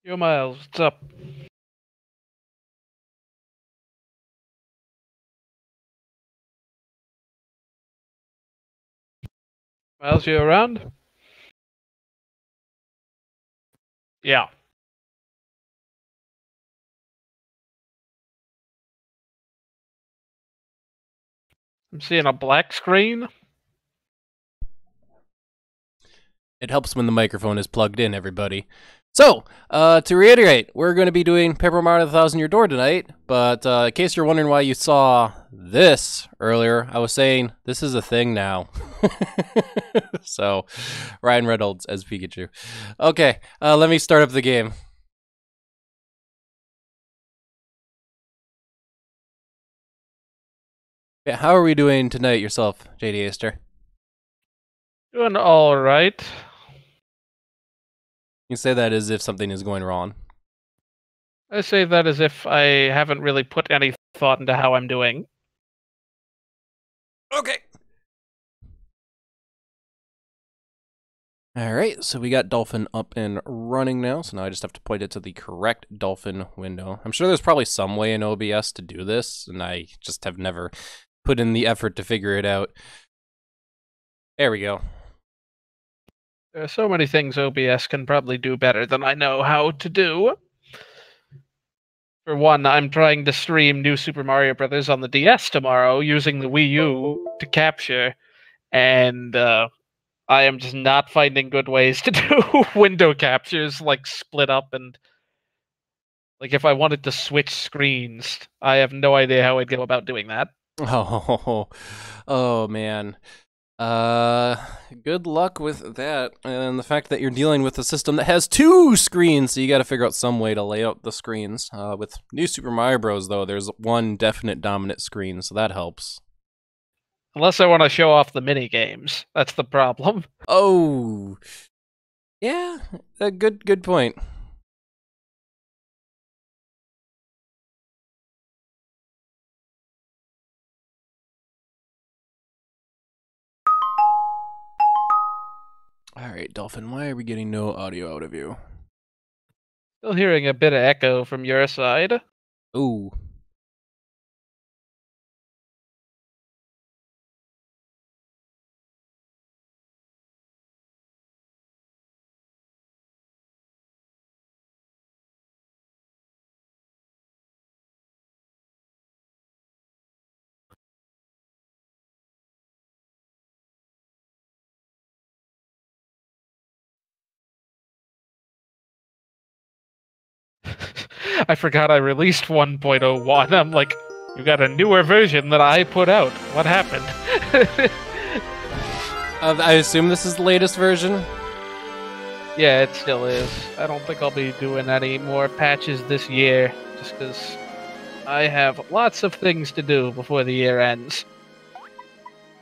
Yo, Miles, what's up? Miles, you around? Yeah. I'm seeing a black screen. It helps when the microphone is plugged in, everybody. So, to reiterate, we're going to be doing Paper Mario 1,000 Year Door tonight, but in case you're wondering why you saw this earlier, I was saying this is a thing now. So, Ryan Reynolds as Pikachu. Okay, let me start up the game. Yeah, how are we doing tonight yourself, JD Aster? Doing all right. You say that as if something is going wrong. I say that as if I haven't really put any thought into how I'm doing. Okay. All right, so we got Dolphin up and running now, so now I just have to point it to the correct Dolphin window. I'm sure there's probably some way in OBS to do this, and I just have never put in the effort to figure it out. There we go. There are so many things OBS can probably do better than I know how to do. For one, I'm trying to stream New Super Mario Bros. On the DS tomorrow using the Wii U to capture, and I am just not finding good ways to do window captures, like split up and like if I wanted to switch screens. I have no idea how I'd go about doing that. Oh man. Good luck with that, and the fact that you're dealing with a system that has two screens, so you got to figure out some way to lay out the screens. With New Super Mario Bros., though, there's one definite dominant screen, so that helps. Unless I want to show off the mini games. That's the problem. Oh, yeah, a good point. All right, Dolphin, why are we getting no audio out of you? Still hearing a bit of echo from your side. Ooh. I forgot I released 1.0.1. I'm like, you got a newer version that I put out. What happened? I assume this is the latest version? Yeah, it still is. I don't think I'll be doing any more patches this year, just because I have lots of things to do before the year ends.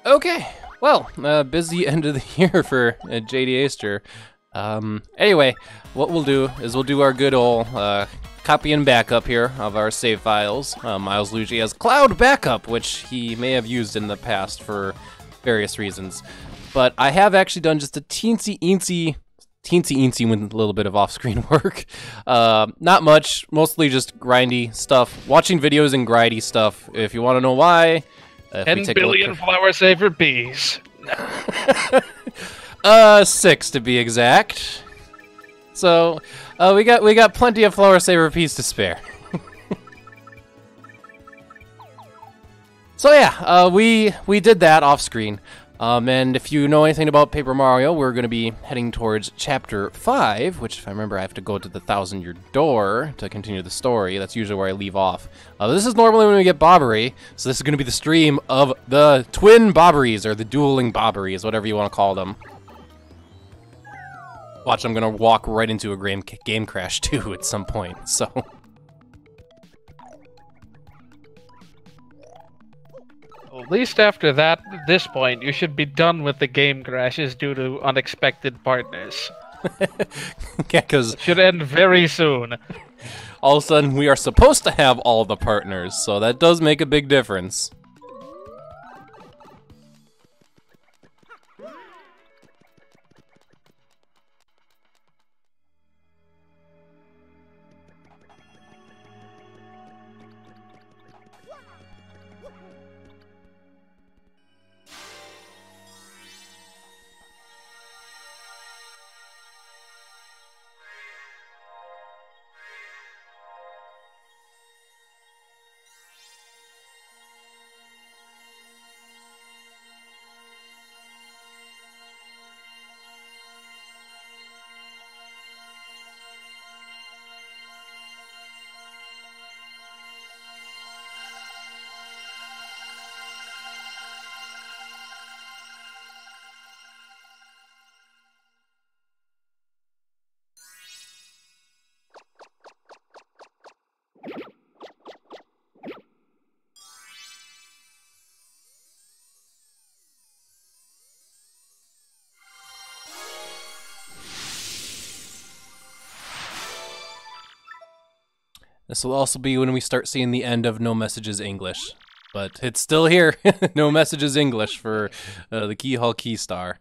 Okay, well, busy end of the year for JD Aster. Anyway, what we'll do is we'll do our good old copy and backup here of our save files. Miles Luigi has Cloud Backup, which he may have used in the past for various reasons. But I have actually done just a teensy-eensy with a little bit of off-screen work. Not much, mostly just grindy stuff. Watching videos and grindy stuff. If you want to know why, 10 billion flower saver bees. 6 to be exact. So we got plenty of flower saver peas to spare. So yeah, we did that off screen. And if you know anything about Paper Mario, we're going to be heading towards Chapter 5, which, if I remember, I have to go to the 1,000-Year Door to continue the story. That's usually where I leave off. This is normally when we get Bobbery, so this is going to be the stream of the twin Bobberys, or the dueling Bobberys, whatever you want to call them. Watch, I'm going to walk right into a game crash, too, at some point, so... At least after this point, you should be done with the game crashes due to unexpected partners. Yeah, because... Should end very soon. All of a sudden, we are supposed to have all the partners, so that does make a big difference. This will also be when we start seeing the end of No Messages English. But it's still here. No Messages English for the Keelhaul Key star.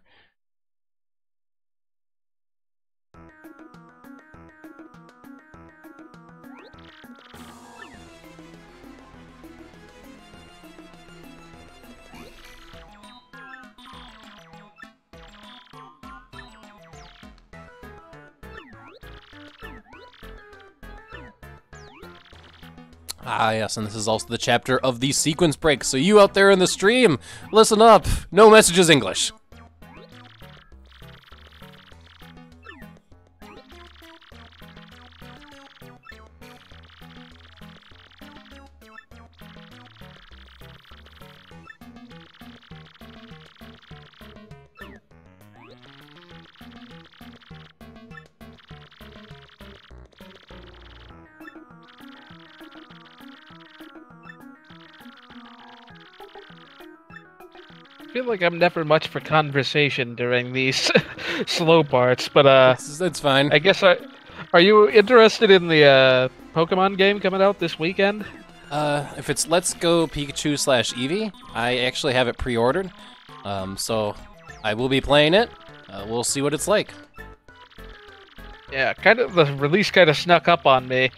Ah, yes, and this is also the chapter of the sequence break. So you out there in the stream, listen up. No Messages English. I feel like I'm never much for conversation during these slow parts, but It's fine. I guess are you interested in the Pokemon game coming out this weekend? If it's Let's Go Pikachu / Eevee, I actually have it pre-ordered. So I will be playing it. We'll see what it's like. Yeah, the release kind of snuck up on me.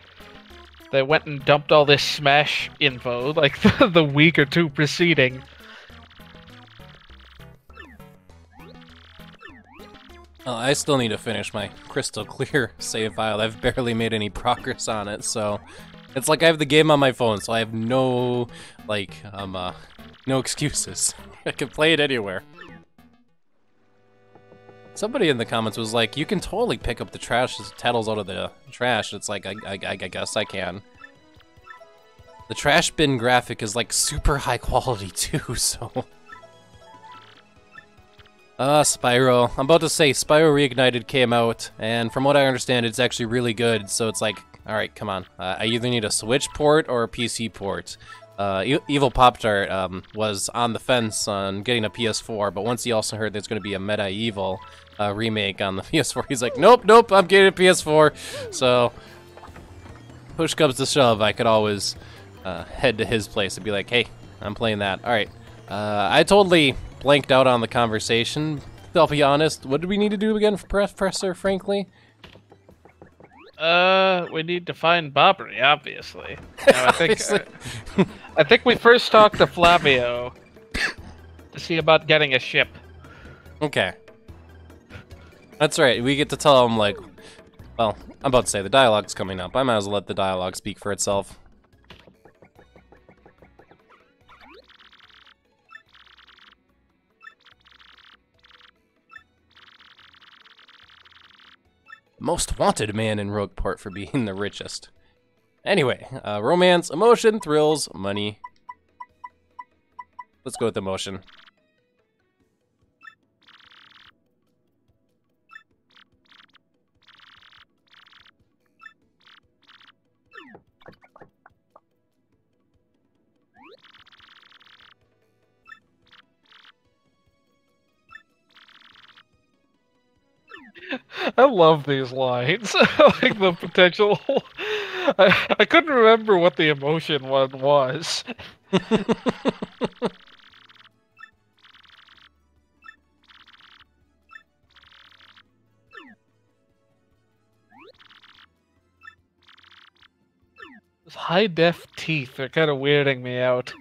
They went and dumped all this Smash info like the week or two preceding. I still need to finish my crystal clear save file. I've barely made any progress on it, so it's like I have the game on my phone, so I have no no excuses. I can play it anywhere. Somebody in the comments was like, "You can totally pick up the tattles out of the trash." It's like I guess I can. The trash bin graphic is like super high quality too, so. Spyro. I'm about to say Spyro Reignited came out, and from what I understand, it's actually really good, so it's like, alright, come on. I either need a Switch port or a PC port. Evil Pop-Tart was on the fence on getting a PS4, but once he also heard there's going to be a Medieval remake on the PS4, he's like, nope, I'm getting a PS4. So, push comes to shove, I could always head to his place and be like, hey, I'm playing that. Alright, I totally blanked out on the conversation, I'll be honest. What do we need to do again for Professor Frankly? We need to find Bobbery, obviously. Now, I think we first talked to Flavio to see about getting a ship. Okay. That's right, we get to tell him, like, well, I'm about to say the dialogue's coming up. I might as well let the dialogue speak for itself. Most wanted man in Rogueport for being the richest. Anyway, romance, emotion, thrills, money. Let's go with emotion. I love these lines. Like the potential. I couldn't remember what the emotion one was. Those high-def teeth are kind of weirding me out.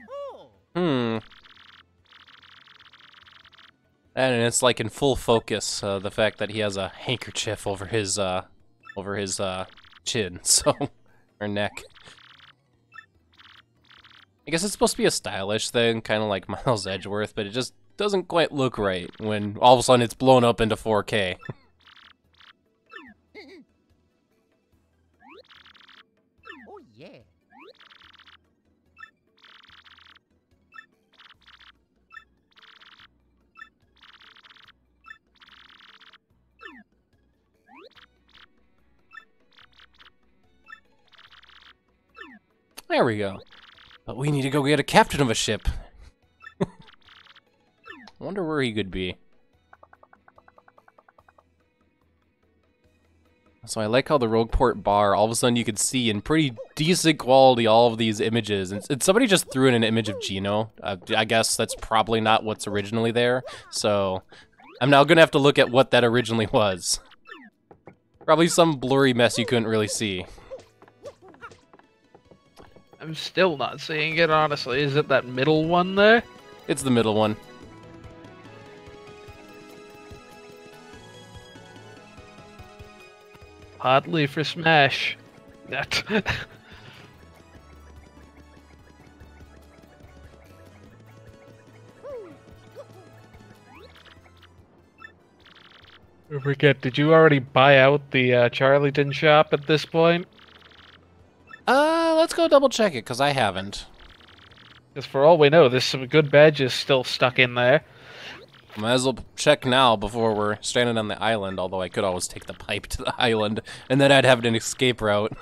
And it's like in full focus, the fact that he has a handkerchief over his chin, so, or neck. I guess it's supposed to be a stylish thing, kind of like Miles Edgeworth, but it just doesn't quite look right when all of a sudden it's blown up into 4K. Oh yeah. There we go. But we need to go get a captain of a ship. I wonder where he could be. So I like how the Rogueport bar, all of a sudden you could see in pretty decent quality all of these images. And somebody just threw in an image of Gino. I guess that's probably not what's originally there. So I'm now going to have to look at what that originally was. Probably some blurry mess you couldn't really see. I'm still not seeing it, honestly. Is it that middle one there? It's the middle one. Oddly for Smash. That. I forget, did you already buy out the Charlieton shop at this point? Let's go double check it, because I haven't. Because for all we know, there's some good badges still stuck in there. Might as well check now before we're stranded on the island, although I could always take the pipe to the island, and then I'd have an escape route.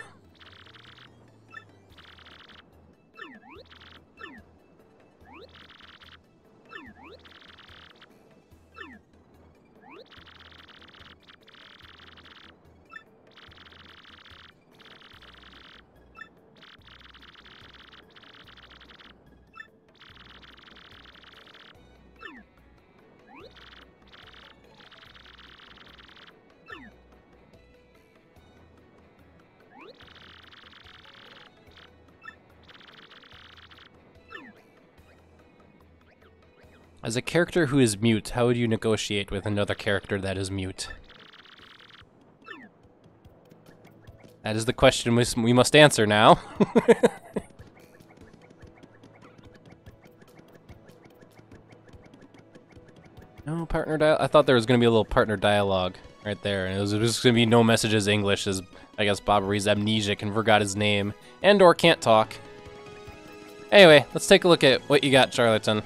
As a character who is mute, how would you negotiate with another character that is mute? That is the question we must answer now. No partner dialogue? I thought there was going to be a little partner dialogue right there, and it was just going to be no messages English, as I guess Bobbery's amnesic and forgot his name, and or can't talk. Anyway, let's take a look at what you got, Charlatan.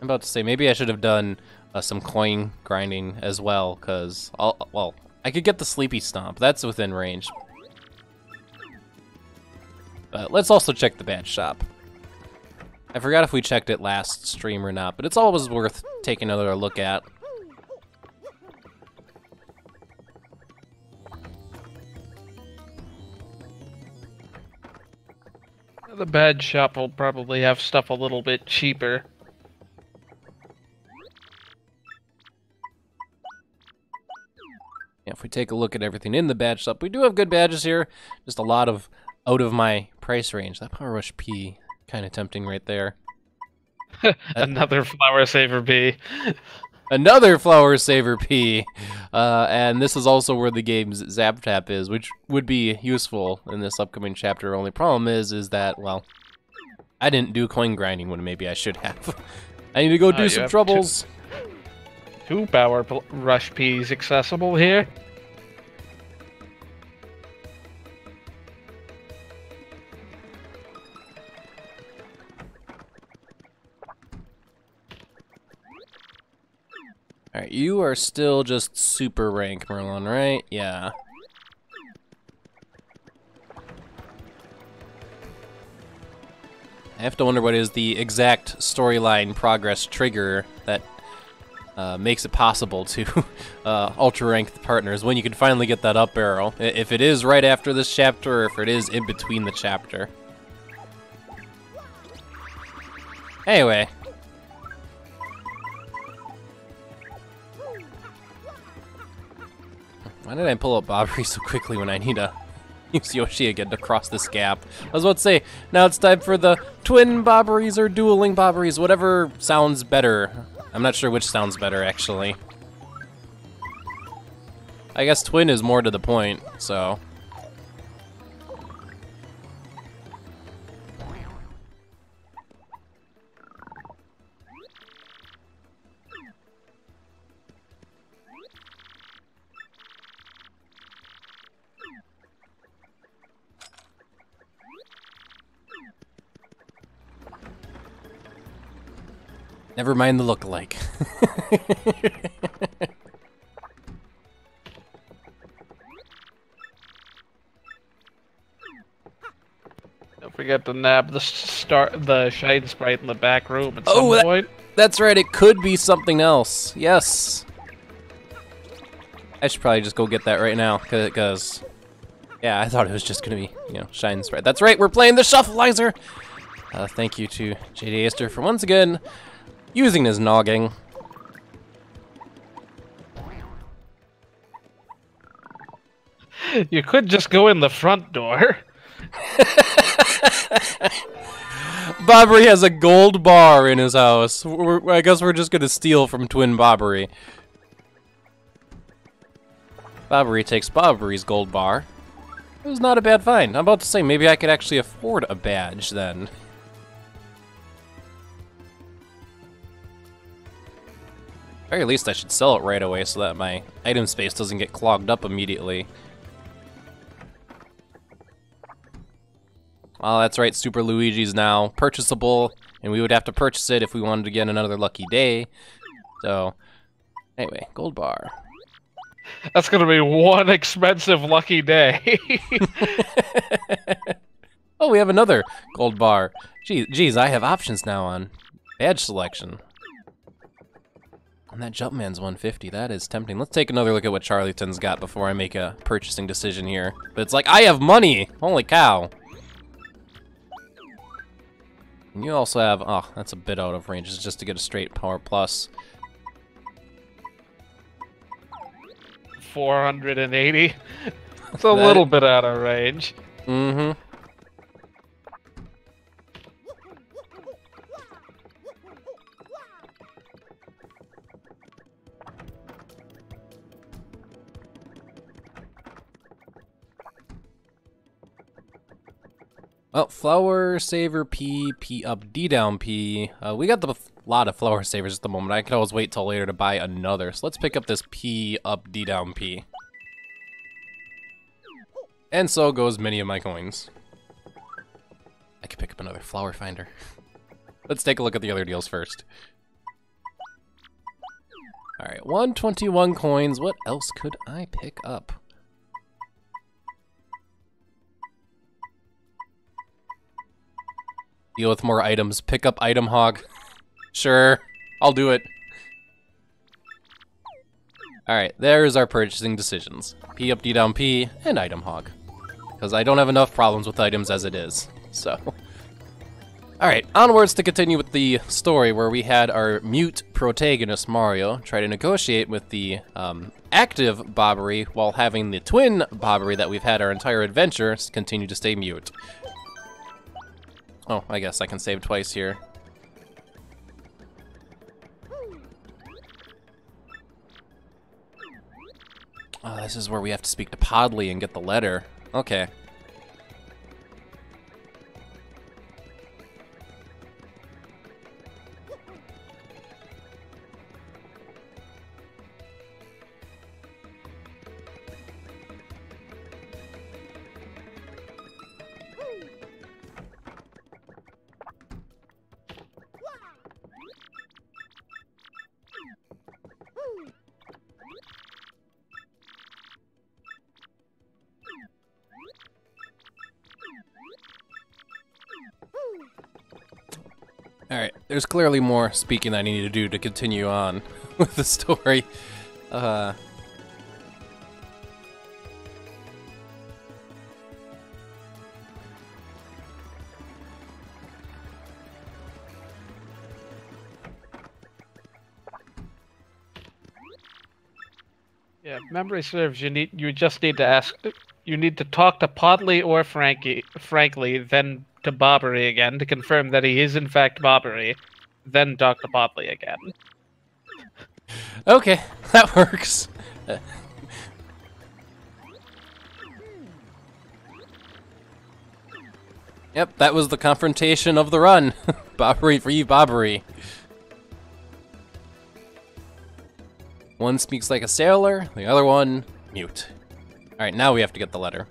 I'm about to say, maybe I should have done some coin grinding as well, because, well, I could get the Sleepy Stomp. That's within range. But let's also check the badge shop. I forgot if we checked it last stream or not, but it's always worth taking another look at. The badge shop will probably have stuff a little bit cheaper. If we take a look at everything in the badge shop, we do have good badges here. Just a lot of out of my price range. That Power Rush P, kind of tempting right there. Another Flower Saver P. Another Flower Saver P. And this is also where the game's Zap Tap is, which would be useful in this upcoming chapter. Only problem is that, well, I didn't do coin grinding when maybe I should have. I need to go do some troubles. Two Power Rush Ps accessible here. Alright, you are still just super rank, Merlin, right? Yeah. I have to wonder what is the exact storyline progress trigger that makes it possible to ultra-rank the partners when you can finally get that up arrow. If it is right after this chapter, or if it is in between the chapter. Anyway. Why did I pull up Bobbery so quickly when I need to use Yoshi again to cross this gap? I was about to say, now it's time for the twin Bobberys or dueling Bobberys, whatever sounds better. I'm not sure which sounds better, actually. I guess twin is more to the point, so... Never mind the look-alike. Don't forget to nab the Shine Sprite in the back room at some point. That's right, it could be something else. Yes. I should probably just go get that right now, because yeah, I thought it was just gonna be, you know, Shine Sprite. That's right, we're playing the Shufflizer! Thank you to JD Aster for once again using his nogging. You could just go in the front door. Bobbery has a gold bar in his house. I guess we're just gonna steal from Twin Bobbery. Bobbery takes Bobbery's gold bar. It was not a bad find. I'm about to say, maybe I could actually afford a badge then. At very least I should sell it right away so that my item space doesn't get clogged up immediately. Oh, that's right, Super Luigi's now purchasable, and we would have to purchase it if we wanted to get another lucky day. So, anyway, gold bar. That's gonna be one expensive lucky day. Oh, we have another gold bar. Geez, I have options now on badge selection. And that Jumpman's 150, that is tempting. Let's take another look at what Charlieton's got before I make a purchasing decision here. But it's like, I have money! Holy cow. And you also have, oh, that's a bit out of range. It's just to get a straight power plus. 480. It's a little bit out of range. Mm-hmm. Well, Flower Saver P, P up, D down P. We got the lot of Flower Savers at the moment. I could always wait till later to buy another. So let's pick up this P up, D down P. And so goes many of my coins. I could pick up another Flower Finder. Let's take a look at the other deals first. Alright, 121 coins. What else could I pick up? Deal with more items. Pick up item hog. Sure, I'll do it. Alright, there's our purchasing decisions. P up, D down P, and item hog. Because I don't have enough problems with items as it is, so. Alright, onwards to continue with the story where we had our mute protagonist, Mario, try to negotiate with the active Bobbery while having the twin Bobbery that we've had our entire adventure continue to stay mute. Oh, I guess I can save twice here. Oh, this is where we have to speak to Podley and get the letter. Okay. Alright, there's clearly more speaking that I need to do to continue on with the story. Yeah, memory serves. You just need to ask. You need to talk to Podley or frankly, then to Bobbery again to confirm that he is in fact Bobbery, then talk to Podley again. Okay, that works. Yep, that was the confrontation of the run. Bobbery v Bobbery. One speaks like a sailor, the other one, mute. Alright, now we have to get the letter.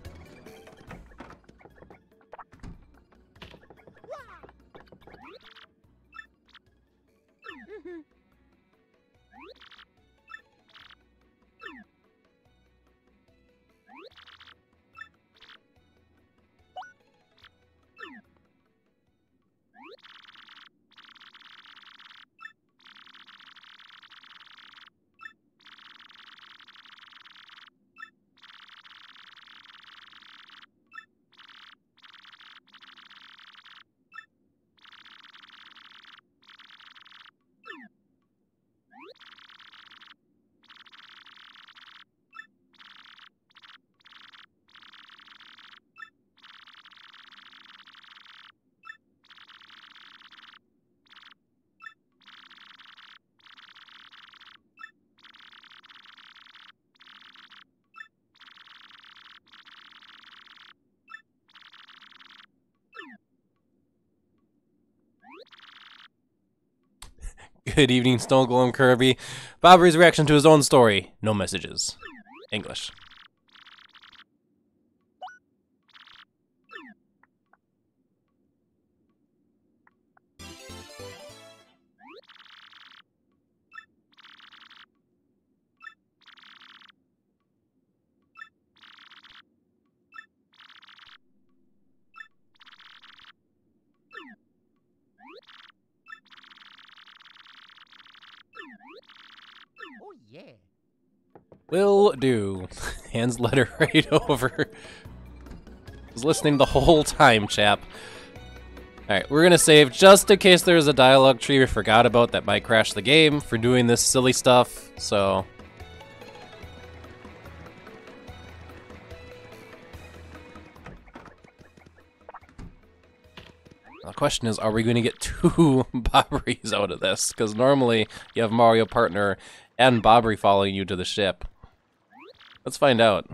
Good evening, Snow Golem Kirby. Bobbery's reaction to his own story. No messages. English. Oh yeah. Will do. Hands letter right over. Was listening the whole time, chap. Alright, we're gonna save just in case there's a dialogue tree we forgot about that might crash the game for doing this silly stuff, so... The question is, are we going to get 2 Bobberys out of this? Because normally you have Mario Partner and Bobbery following you to the ship. Let's find out.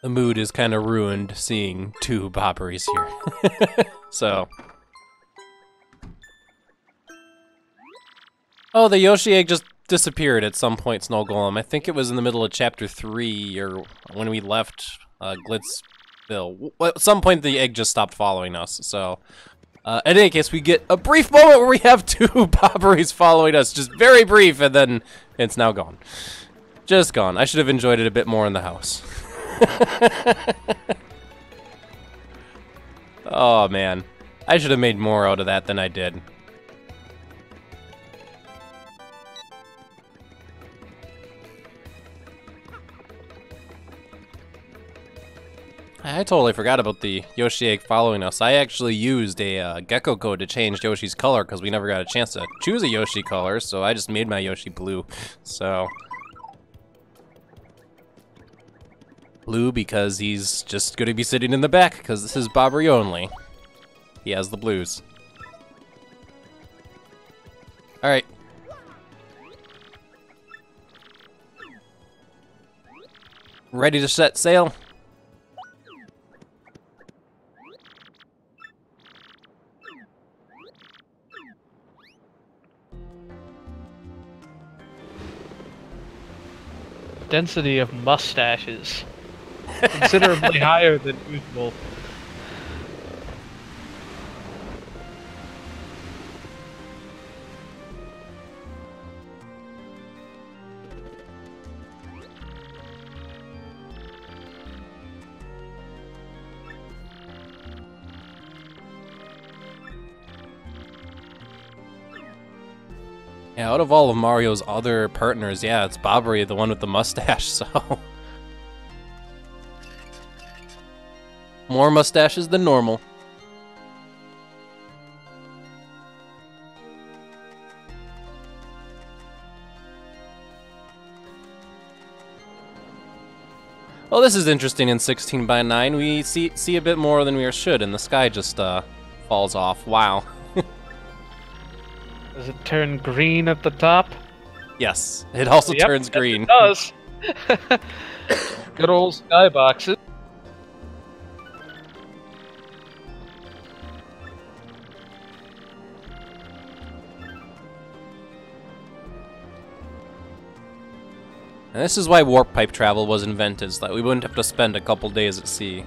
The mood is kind of ruined seeing 2 Bobberys here. So. Oh, the Yoshi egg just disappeared at some point, Snow Golem. I think it was in the middle of Chapter 3, or when we left Glitzville. At some point, the egg just stopped following us, so... in any case, we get a brief moment where we have 2 Bobberys following us. Just very brief, and then it's now gone. Just gone. I should have enjoyed it a bit more in the house. Oh, man. I should have made more out of that than I did. I totally forgot about the Yoshi egg following us. I actually used a gecko code to change Yoshi's color because we never got a chance to choose a Yoshi color, so I just made my Yoshi blue. So... blue because he's just going to be sitting in the back because this is Bobbery only. He has the blues. Alright. Ready to set sail? Density of mustaches. Considerably higher than usual. Yeah, out of all of Mario's other partners, yeah, it's Bobbery, the one with the mustache, so... More mustaches than normal. Well, this is interesting in 16 by 9. We see a bit more than we should, and the sky just falls off. Wow. Does it turn green at the top? Yes, it also Yep, turns green. It does. Good old skyboxes. And this is why warp pipe travel was invented, so that we wouldn't have to spend a couple days at sea.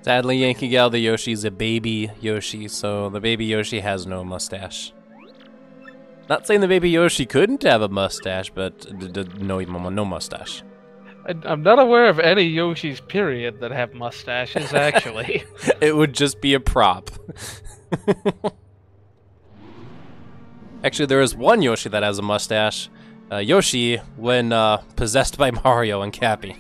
Sadly, Yankee Gal, the Yoshi's a baby Yoshi, so the baby Yoshi has no mustache. Not saying the baby Yoshi couldn't have a mustache, but no mustache. I'm not aware of any Yoshis, period, that have mustaches, actually. It would just be a prop. Actually, there is one Yoshi that has a mustache. Yoshi, when possessed by Mario and Cappy.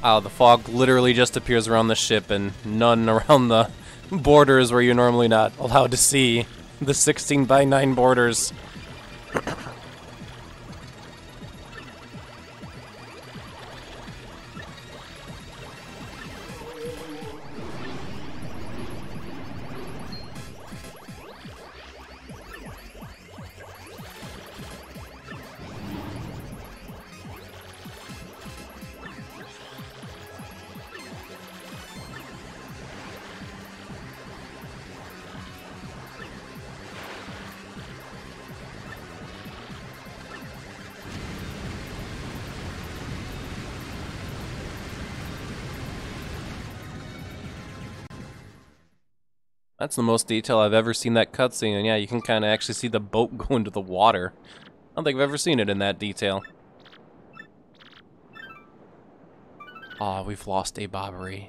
Oh, the fog literally just appears around the ship and none around the borders where you're normally not allowed to see the 16:9 borders. That's the most detail I've ever seen that cutscene, and yeah, you can kind of actually see the boat go into the water. I don't think I've ever seen it in that detail. Aw, we've lost a Bobbery.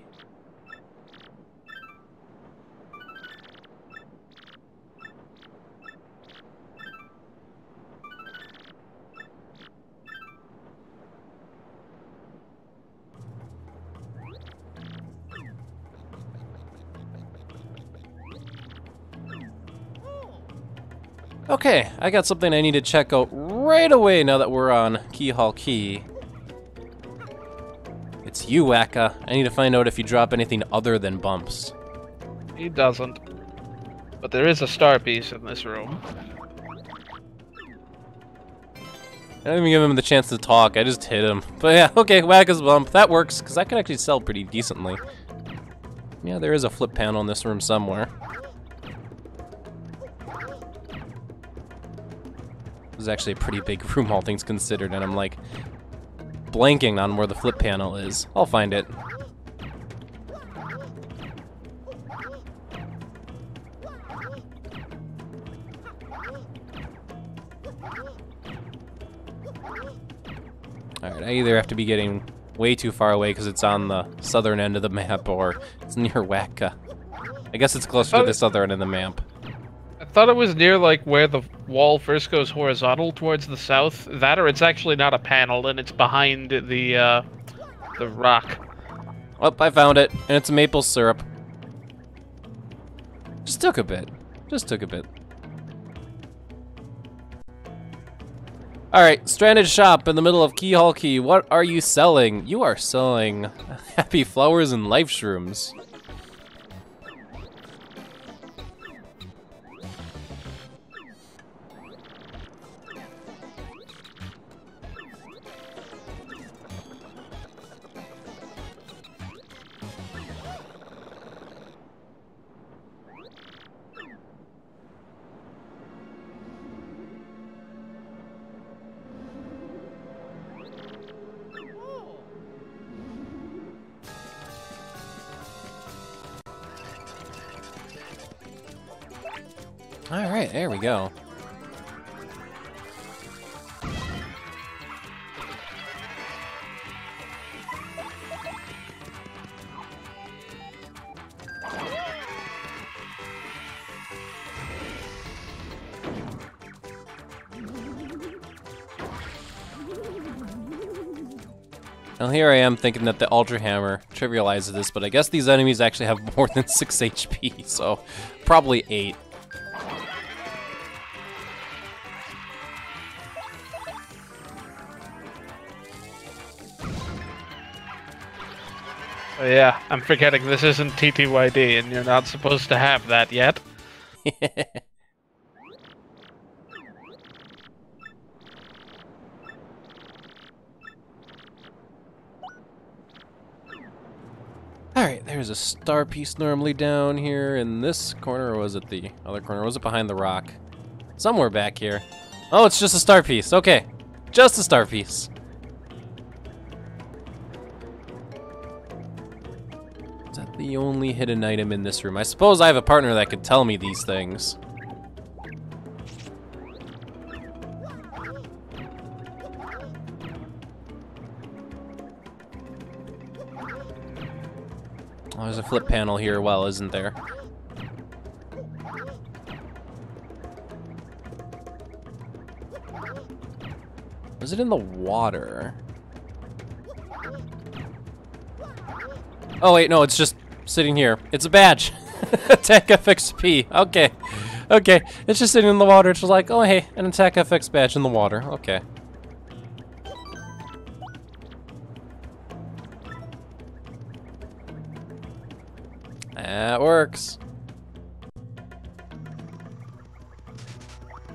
Okay, I got something I need to check out right away now that we're on Keelhaul Key. It's you, Wacka. I need to find out if you drop anything other than bumps. He doesn't. But there is a star piece in this room. I didn't even give him the chance to talk, I just hit him. But yeah, okay, Wacka's bump. That works, because I can actually sell pretty decently. Yeah, there is a flip panel in this room somewhere. This is actually a pretty big room, all things considered, and I'm like blanking on where the flip panel is. I'll find it. Alright, I either have to be getting way too far away because it's on the southern end of the map, or it's near Wacka. I guess it's closer to the southern end of the map. I thought it was near, like, where the wall first goes horizontal towards the south. That, or it's actually not a panel, and it's behind the rock. Oh, I found it, and it's maple syrup. Just took a bit. Just took a bit. Alright, stranded shop in the middle of Keelhaul Key. What are you selling? You are selling happy flowers and life shrooms. Alright, there we go. Well, here I am thinking that the Ultra Hammer trivializes this, but I guess these enemies actually have more than 6 HP, so probably 8. Oh, yeah, I'm forgetting this isn't TTYD, and you're not supposed to have that yet. Alright, there's a star piece normally down here in this corner, or was it the other corner? Was it behind the rock? Somewhere back here. Oh, it's just a star piece. Okay. Just a star piece. Is that the only hidden item in this room? I suppose I have a partner that could tell me these things. Oh, there's a flip panel here, well, isn't there? Was it in the water? Oh wait, no, it's just sitting here. It's a badge. Attack FXP. Okay. Okay. It's just sitting in the water. It's just like, oh hey, an Attack FX badge in the water. Okay. That works.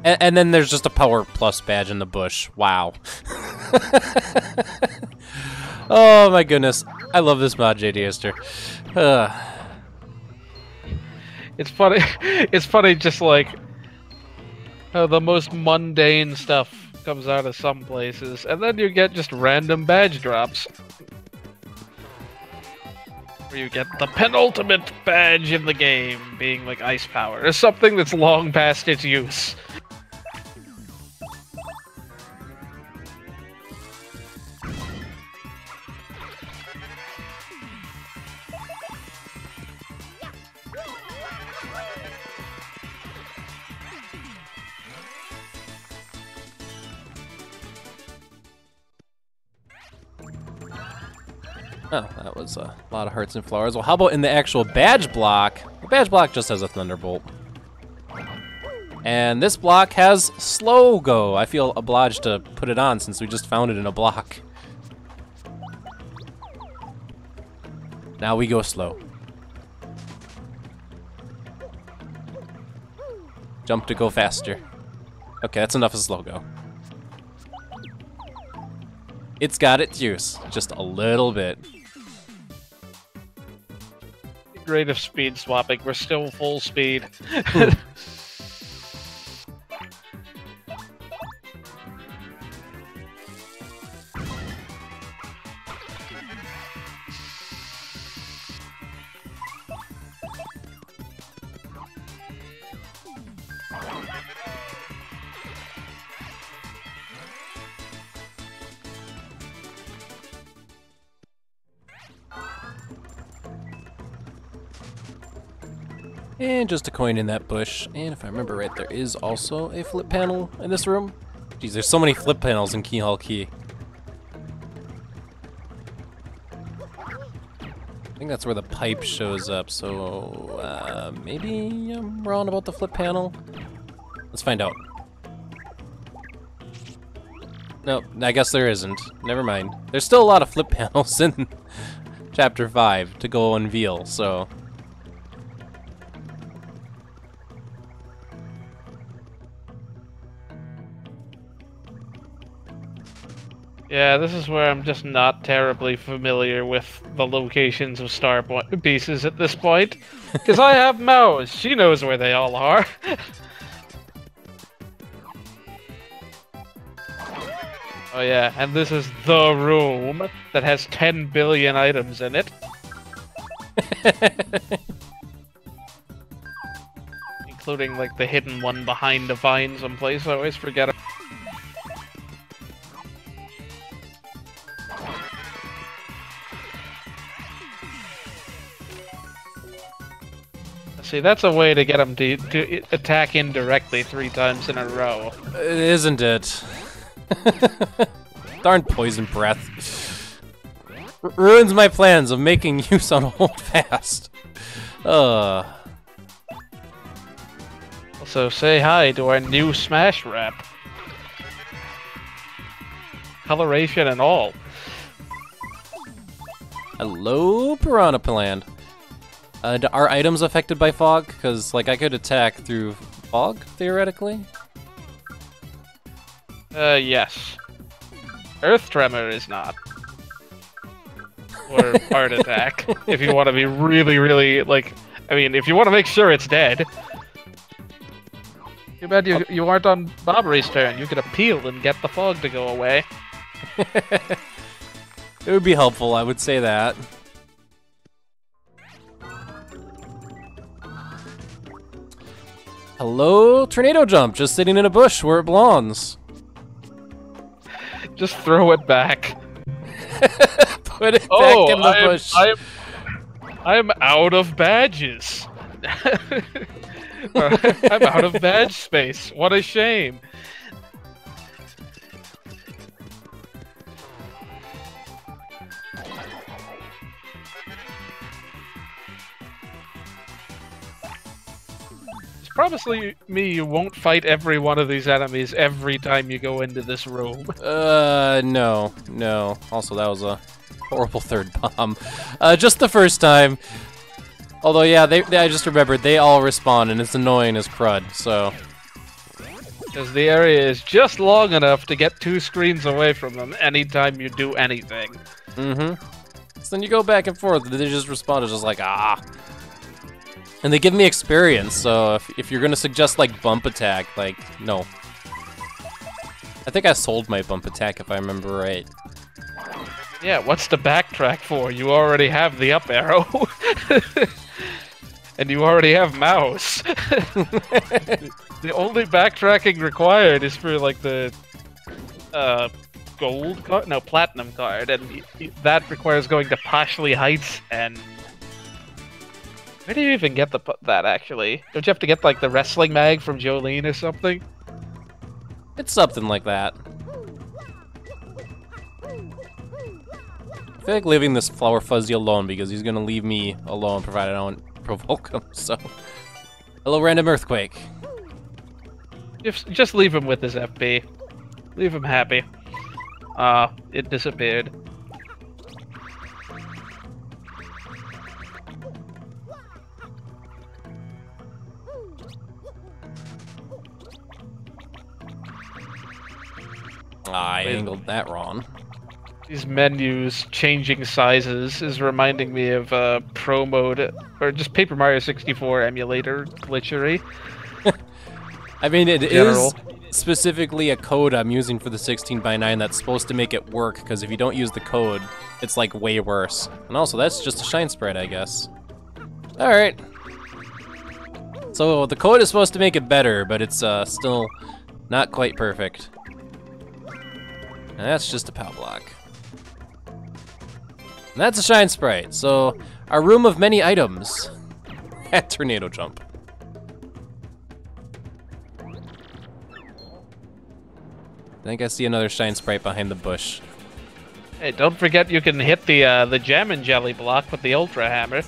And then there's just a Power Plus badge in the bush. Wow. Oh my goodness. I love this mod, JDster. It's funny. It's funny, just like how the most mundane stuff comes out of some places, and then you get just random badge drops. Where you get the penultimate badge in the game, being like ice power, or something that's long past its use. Oh, that was a lot of hearts and flowers. Well, how about in the actual badge block? The badge block just has a thunderbolt. And this block has slow go. I feel obliged to put it on since we just found it in a block. Now we go slow. Jump to go faster. Okay, that's enough of slow go. It's got its use, just a little bit. Rate of speed swapping, we're still full speed. And just a coin in that bush. And if I remember right, there is also a flip panel in this room. Geez, there's so many flip panels in Keelhaul Key. I think that's where the pipe shows up, so maybe I'm wrong about the flip panel. Let's find out. No, I guess there isn't. Never mind. There's still a lot of flip panels in Chapter 5 to go unveil, so... Yeah, this is where I'm just not terribly familiar with the locations of star pieces at this point. Because I have Mouse. She knows where they all are. Oh yeah, and this is the room that has 10 billion items in it. Including like the hidden one behind a vine someplace, I always forget it. See, that's a way to get them to attack indirectly 3 times in a row. Isn't it? Darn poison breath. Ruins my plans of making use on hold fast. Also, say hi to our new Smash Wrap. Coloration and all. Hello, Piranha Plant. Are items affected by fog? Because, like, I could attack through fog, theoretically? Yes. Earth Tremor is not. or Art Attack. If you want to be really, really, like... I mean, if you want to make sure it's dead... Too bad you aren't on Bobbery's turn. You could appeal and get the fog to go away. It would be helpful, I would say that. Hello, Tornado Jump, just sitting in a bush where it belongs. Just throw it back. Put it back in the bush. I'm out of badges. I'm out of badge space. What a shame. Just promise me you won't fight every one of these enemies every time you go into this room. No. Also, that was a horrible third bomb. Just the first time. Although, yeah, I just remembered, they all respawn, and it's annoying as crud, so... Because the area is just long enough to get 2 screens away from them anytime you do anything. Mm-hmm. So then you go back and forth, and they just respawn, it's just like, ah. And they give me experience, so if you're gonna suggest, like, bump attack, like, no. I think I sold my bump attack, if I remember right. Yeah, what's the backtrack for? You already have the up arrow. And you already have mouse. The only backtracking required is for, like, the gold card? No, platinum card. And that requires going to Poshley Heights and... Where do you even get that, actually? Don't you have to get, like, the wrestling mag from Jolene or something? It's something like that. I feel like leaving this Flower Fuzzy alone because he's gonna leave me alone provided I don't provoke him, so... Hello, Random Earthquake. Just leave him with his FP. Leave him happy. It disappeared. I angled that wrong. These menus changing sizes is reminding me of Pro Mode, or just Paper Mario 64 emulator glitchery. I mean, it is specifically a code I'm using for the 16:9 that's supposed to make it work, because if you don't use the code, it's like way worse. And also, that's just a shine sprite, I guess. Alright. So, the code is supposed to make it better, but it's still not quite perfect. And that's just a POW block. And that's a shine sprite, so our room of many items at Tornado Jump. I think I see another shine sprite behind the bush. Hey, don't forget you can hit the Jam and Jelly block with the Ultra Hammer.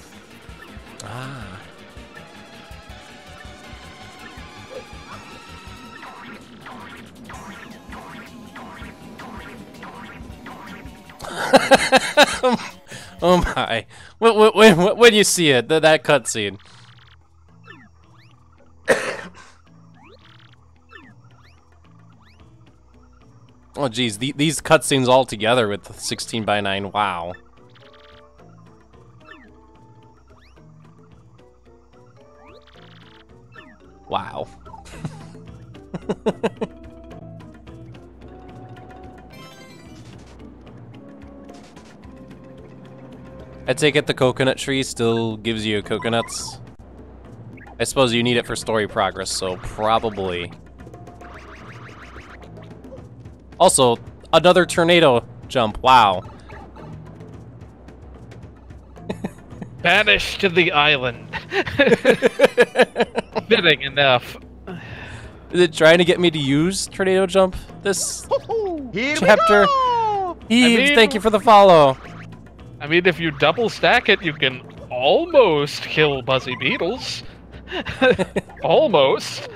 Ah. Oh my! When you see it, that cutscene. Oh geez, these cutscenes all together with the 16:9. Wow. Wow. I take it the coconut tree still gives you coconuts. I suppose you need it for story progress, so probably. Also, another tornado jump, wow. Banished to the island. Fitting enough. Is it trying to get me to use tornado jump this chapter? Eve, thank you for the follow. I mean, if you double stack it, you can almost kill Buzzy Beetles. Almost.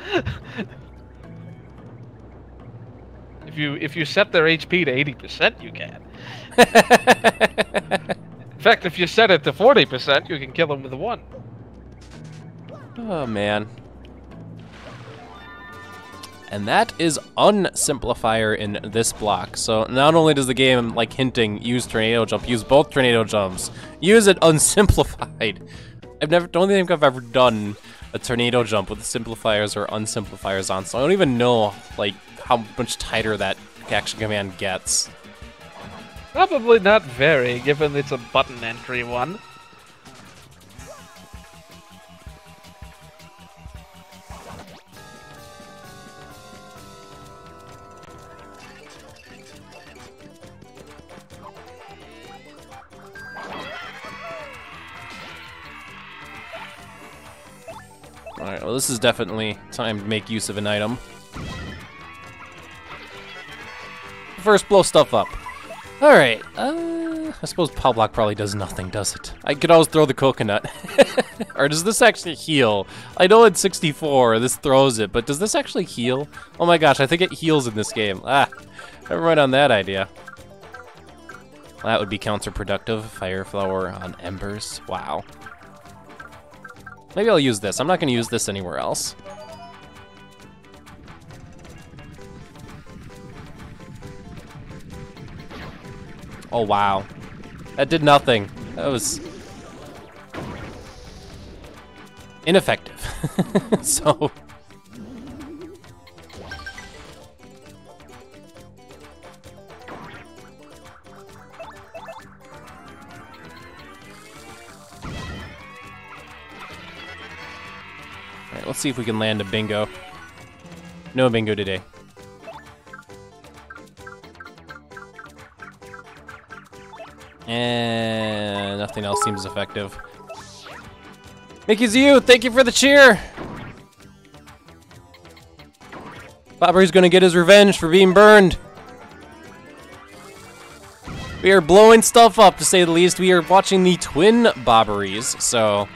If you set their HP to 80%, you can. In fact, if you set it to 40%, you can kill them with a 1. Oh man. and that is Unsimplifier in this block. So not only does the game, like hinting, use Tornado Jump, use both Tornado Jumps, use it unsimplified. Don't think I've ever done a Tornado Jump with simplifiers or unsimplifiers on, so I don't even know, like, how much tighter that action command gets. Probably not very, given it's a button entry one. Alright, well this is definitely time to make use of an item. First, blow stuff up. Alright, I suppose Pow Block probably does nothing, does it? I could always throw the coconut. Or does this actually heal? I know in 64 this throws it, but does this actually heal? Oh my gosh, I think it heals in this game. Ah, never mind on that idea. Well, that would be counterproductive. Fire Flower on Embers. Wow. Maybe I'll use this. I'm not going to use this anywhere else. Oh, wow. That did nothing. That was ineffective. So... Alright, let's see if we can land a bingo. No bingo today. And nothing else seems effective. Mickey's you, thank you for the cheer! Bobbery's gonna get his revenge for being burned. We are blowing stuff up, to say the least. We are watching the twin Bobberys, so...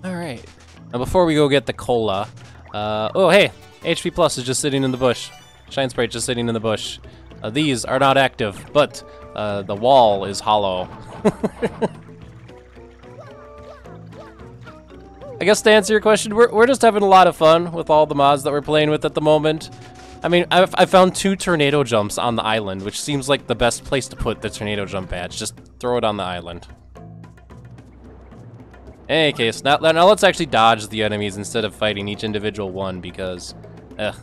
Alright. Now before we go get the cola, oh hey! HP Plus is just sitting in the bush. Shine Sprite just sitting in the bush. These are not active, but the wall is hollow. I guess to answer your question, we're just having a lot of fun with all the mods that we're playing with at the moment. I mean, I found 2 tornado jumps on the island, which seems like the best place to put the tornado jump badge. Just throw it on the island. In any case, now let's actually dodge the enemies instead of fighting each individual one, because, I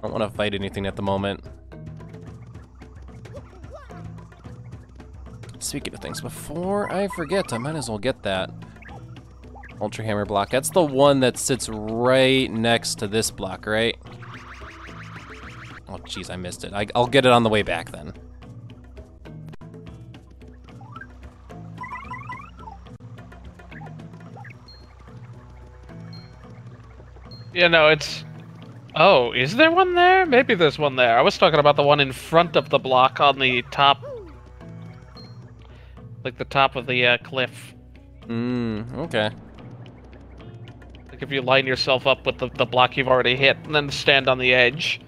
don't want to fight anything at the moment. Speaking of things, before I forget, I might as well get that Ultra Hammer block. That's the one that sits right next to this block, right? Oh, jeez, I missed it. I'll get it on the way back, then. You know, it's... Oh, is there one there? Maybe there's one there. I was talking about the one in front of the block on the top... Like the top of the cliff. Okay. Like if you line yourself up with the block you've already hit, and then stand on the edge.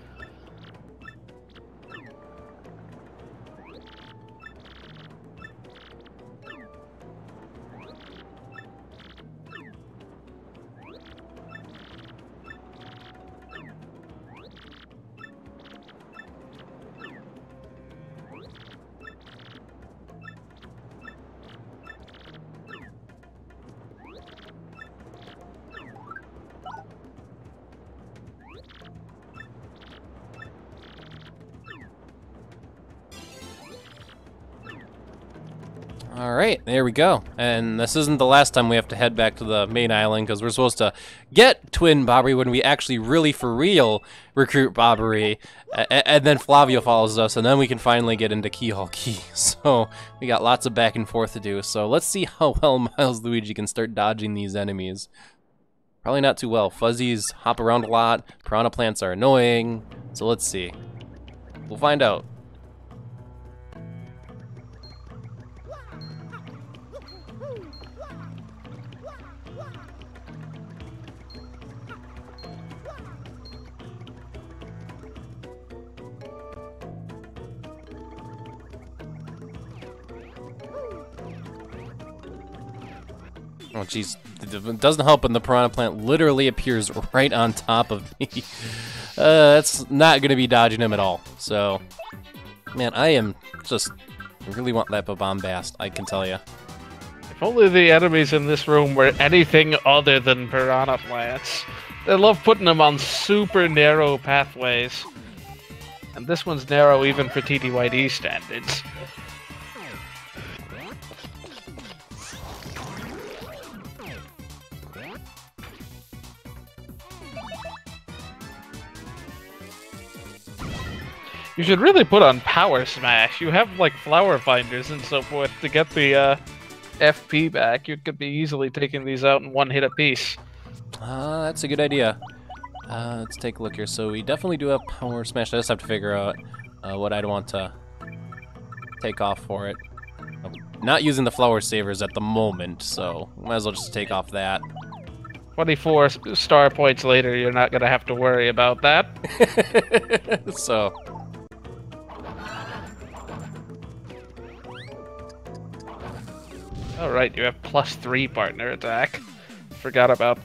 Alright, there we go. And this isn't the last time we have to head back to the main island, because we're supposed to get Twin Bobbery when we actually really, for real, recruit Bobbery. And then Flavio follows us, and then we can finally get into Keelhaul Key. So, we got lots of back and forth to do. So, let's see how well Miles Luigi can start dodging these enemies. Probably not too well. Fuzzies hop around a lot. Piranha plants are annoying. So, let's see. We'll find out. Oh, jeez. It doesn't help when the piranha plant literally appears right on top of me. That's not going to be dodging him at all. So, man, I am just... I really want that bombast, I can tell you. If only the enemies in this room were anything other than piranha plants. They love putting them on super narrow pathways. And this one's narrow even for TTYD standards. You should really put on Power Smash. You have, like, flower finders and so forth to get the FP back. You could be easily taking these out in one hit apiece. That's a good idea. Let's take a look here. So we definitely do have Power Smash. I just have to figure out what I'd want to take off for it. I'm not using the Flower Savers at the moment, so might as well just take off that. 24 star points later, you're not going to have to worry about that. So... Alright, you have +3 partner attack. Forgot about...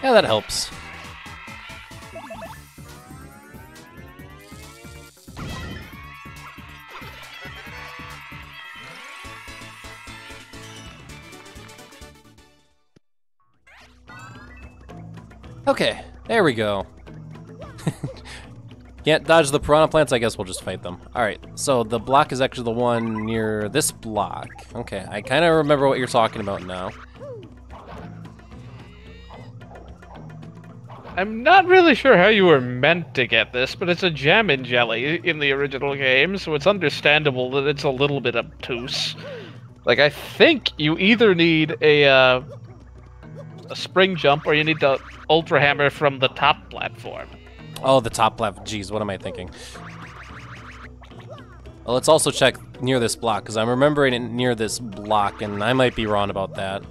Yeah, that helps. Okay, there we go. Can't dodge the piranha plants, I guess we'll just fight them. Alright, so the block is actually the one near this block. Okay, I kind of remember what you're talking about now. I'm not really sure how you were meant to get this, but it's a jam and jelly in the original game, so it's understandable that it's a little bit obtuse. Like, I think you either need a spring jump or you need to Ultra Hammer from the top platform. Oh, the top platform. Jeez, what am I thinking? Well, let's also check near this block, because I'm remembering it near this block, and I might be wrong about that.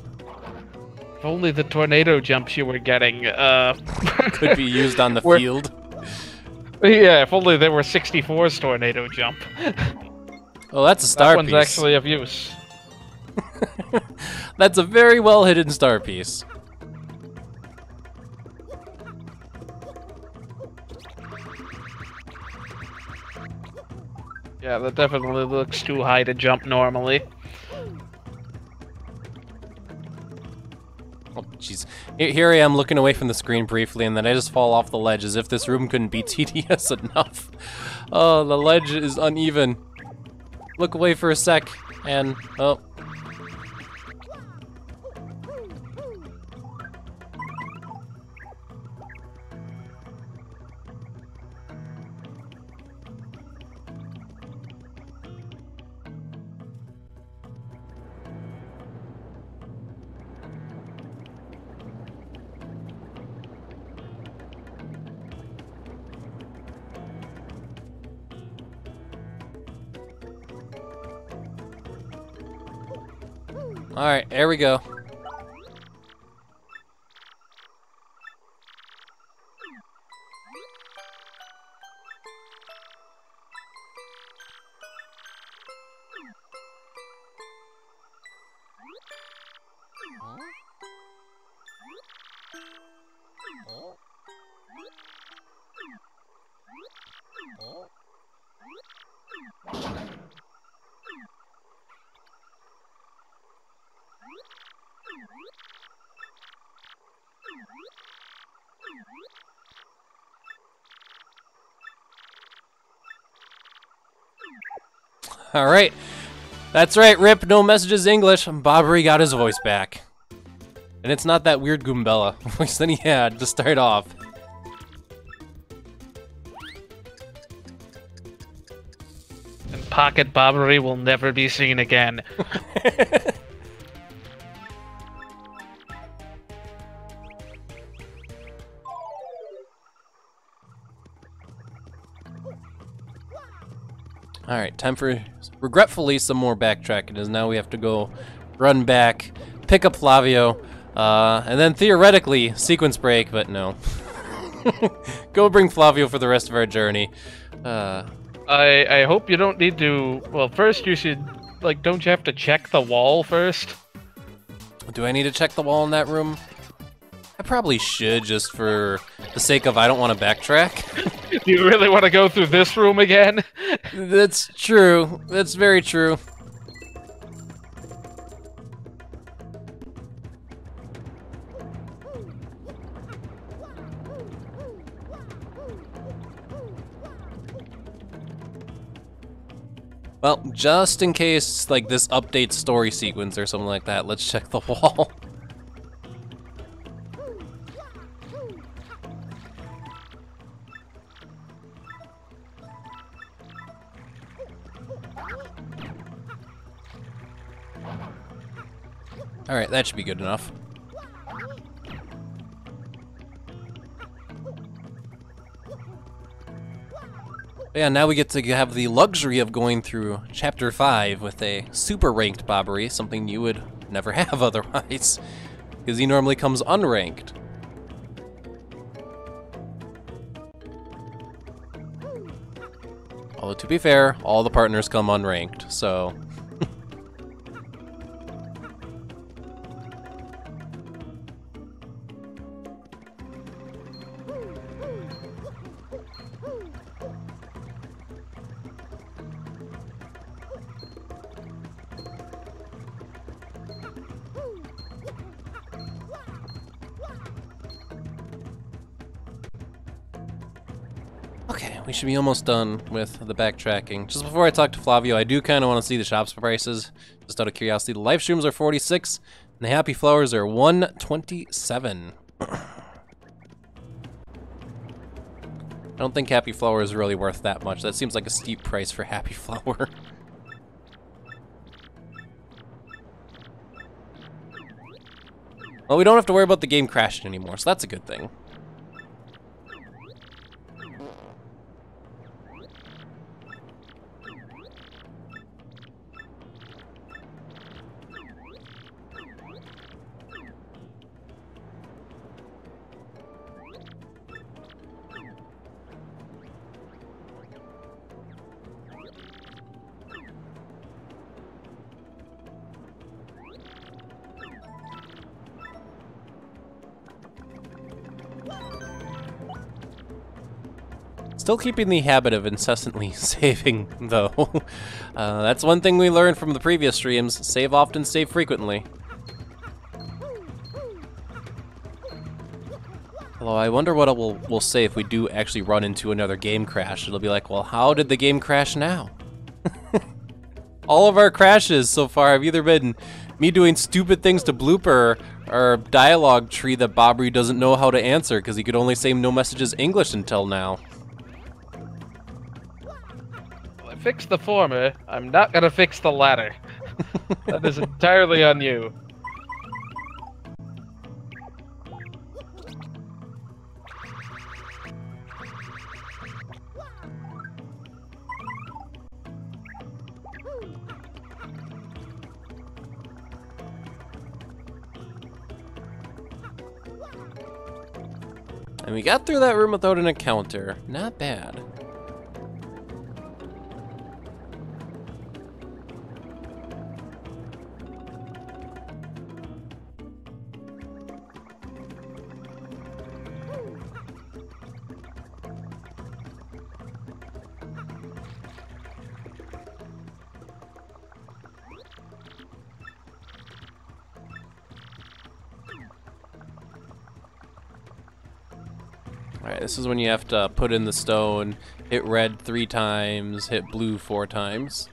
If only the tornado jumps you were getting, could be used on the field. Yeah, if only there were 64's tornado jump. Oh, that's a star piece. piece. That one's actually of use. That's a very well hidden star piece. Yeah, that definitely looks too high to jump normally. Oh, jeez. Here I am looking away from the screen briefly, and then I just fall off the ledge as if this room couldn't be tedious enough. Oh, the ledge is uneven. Look away for a sec, and... oh. Alright, there we go. All right. That's right, Rip. No messages English. Bobbery got his voice back. And it's not that weird Goombella voice that he had to start off. And Pocket Bobbery will never be seen again. Alright, time for, regretfully, some more backtracking, as now we have to go run back, pick up Flavio, and then theoretically, sequence break, but no. Go bring Flavio for the rest of our journey. I hope you don't need to... Well, first you should... Like, don't you have to check the wall first? Do I need to check the wall in that room? I probably should, just for the sake of I don't want to backtrack. Do you really want to go through this room again? That's true. That's very true. Well, just in case, like, this updates story sequence or something like that, let's check the wall. Alright, that should be good enough. Yeah, now we get to have the luxury of going through Chapter 5 with a super ranked Bobbery, something you would never have otherwise, because he normally comes unranked. Although, to be fair, all the partners come unranked, so... Okay, we should be almost done with the backtracking. Just before I talk to Flavio, I do kind of want to see the shop's prices. Just out of curiosity, the live streams are 46, and the Happy Flowers are 127. I don't think Happy Flower is really worth that much. That seems like a steep price for Happy Flower. Well, we don't have to worry about the game crashing anymore, so that's a good thing. Still keeping the habit of incessantly saving, though. That's one thing we learned from the previous streams. Save often, save frequently. Although I wonder what we'll say if we do actually run into another game crash. It'll be like, well, how did the game crash now? All of our crashes so far have either been me doing stupid things to blooper or dialogue tree that Bobbery doesn't know how to answer because he could only say no messages English until now. Fix the former, I'm not gonna fix the latter. That is entirely on you. And we got through that room without an encounter. Not bad. Alright, this is when you have to put in the stone, hit red 3 times, hit blue 4 times.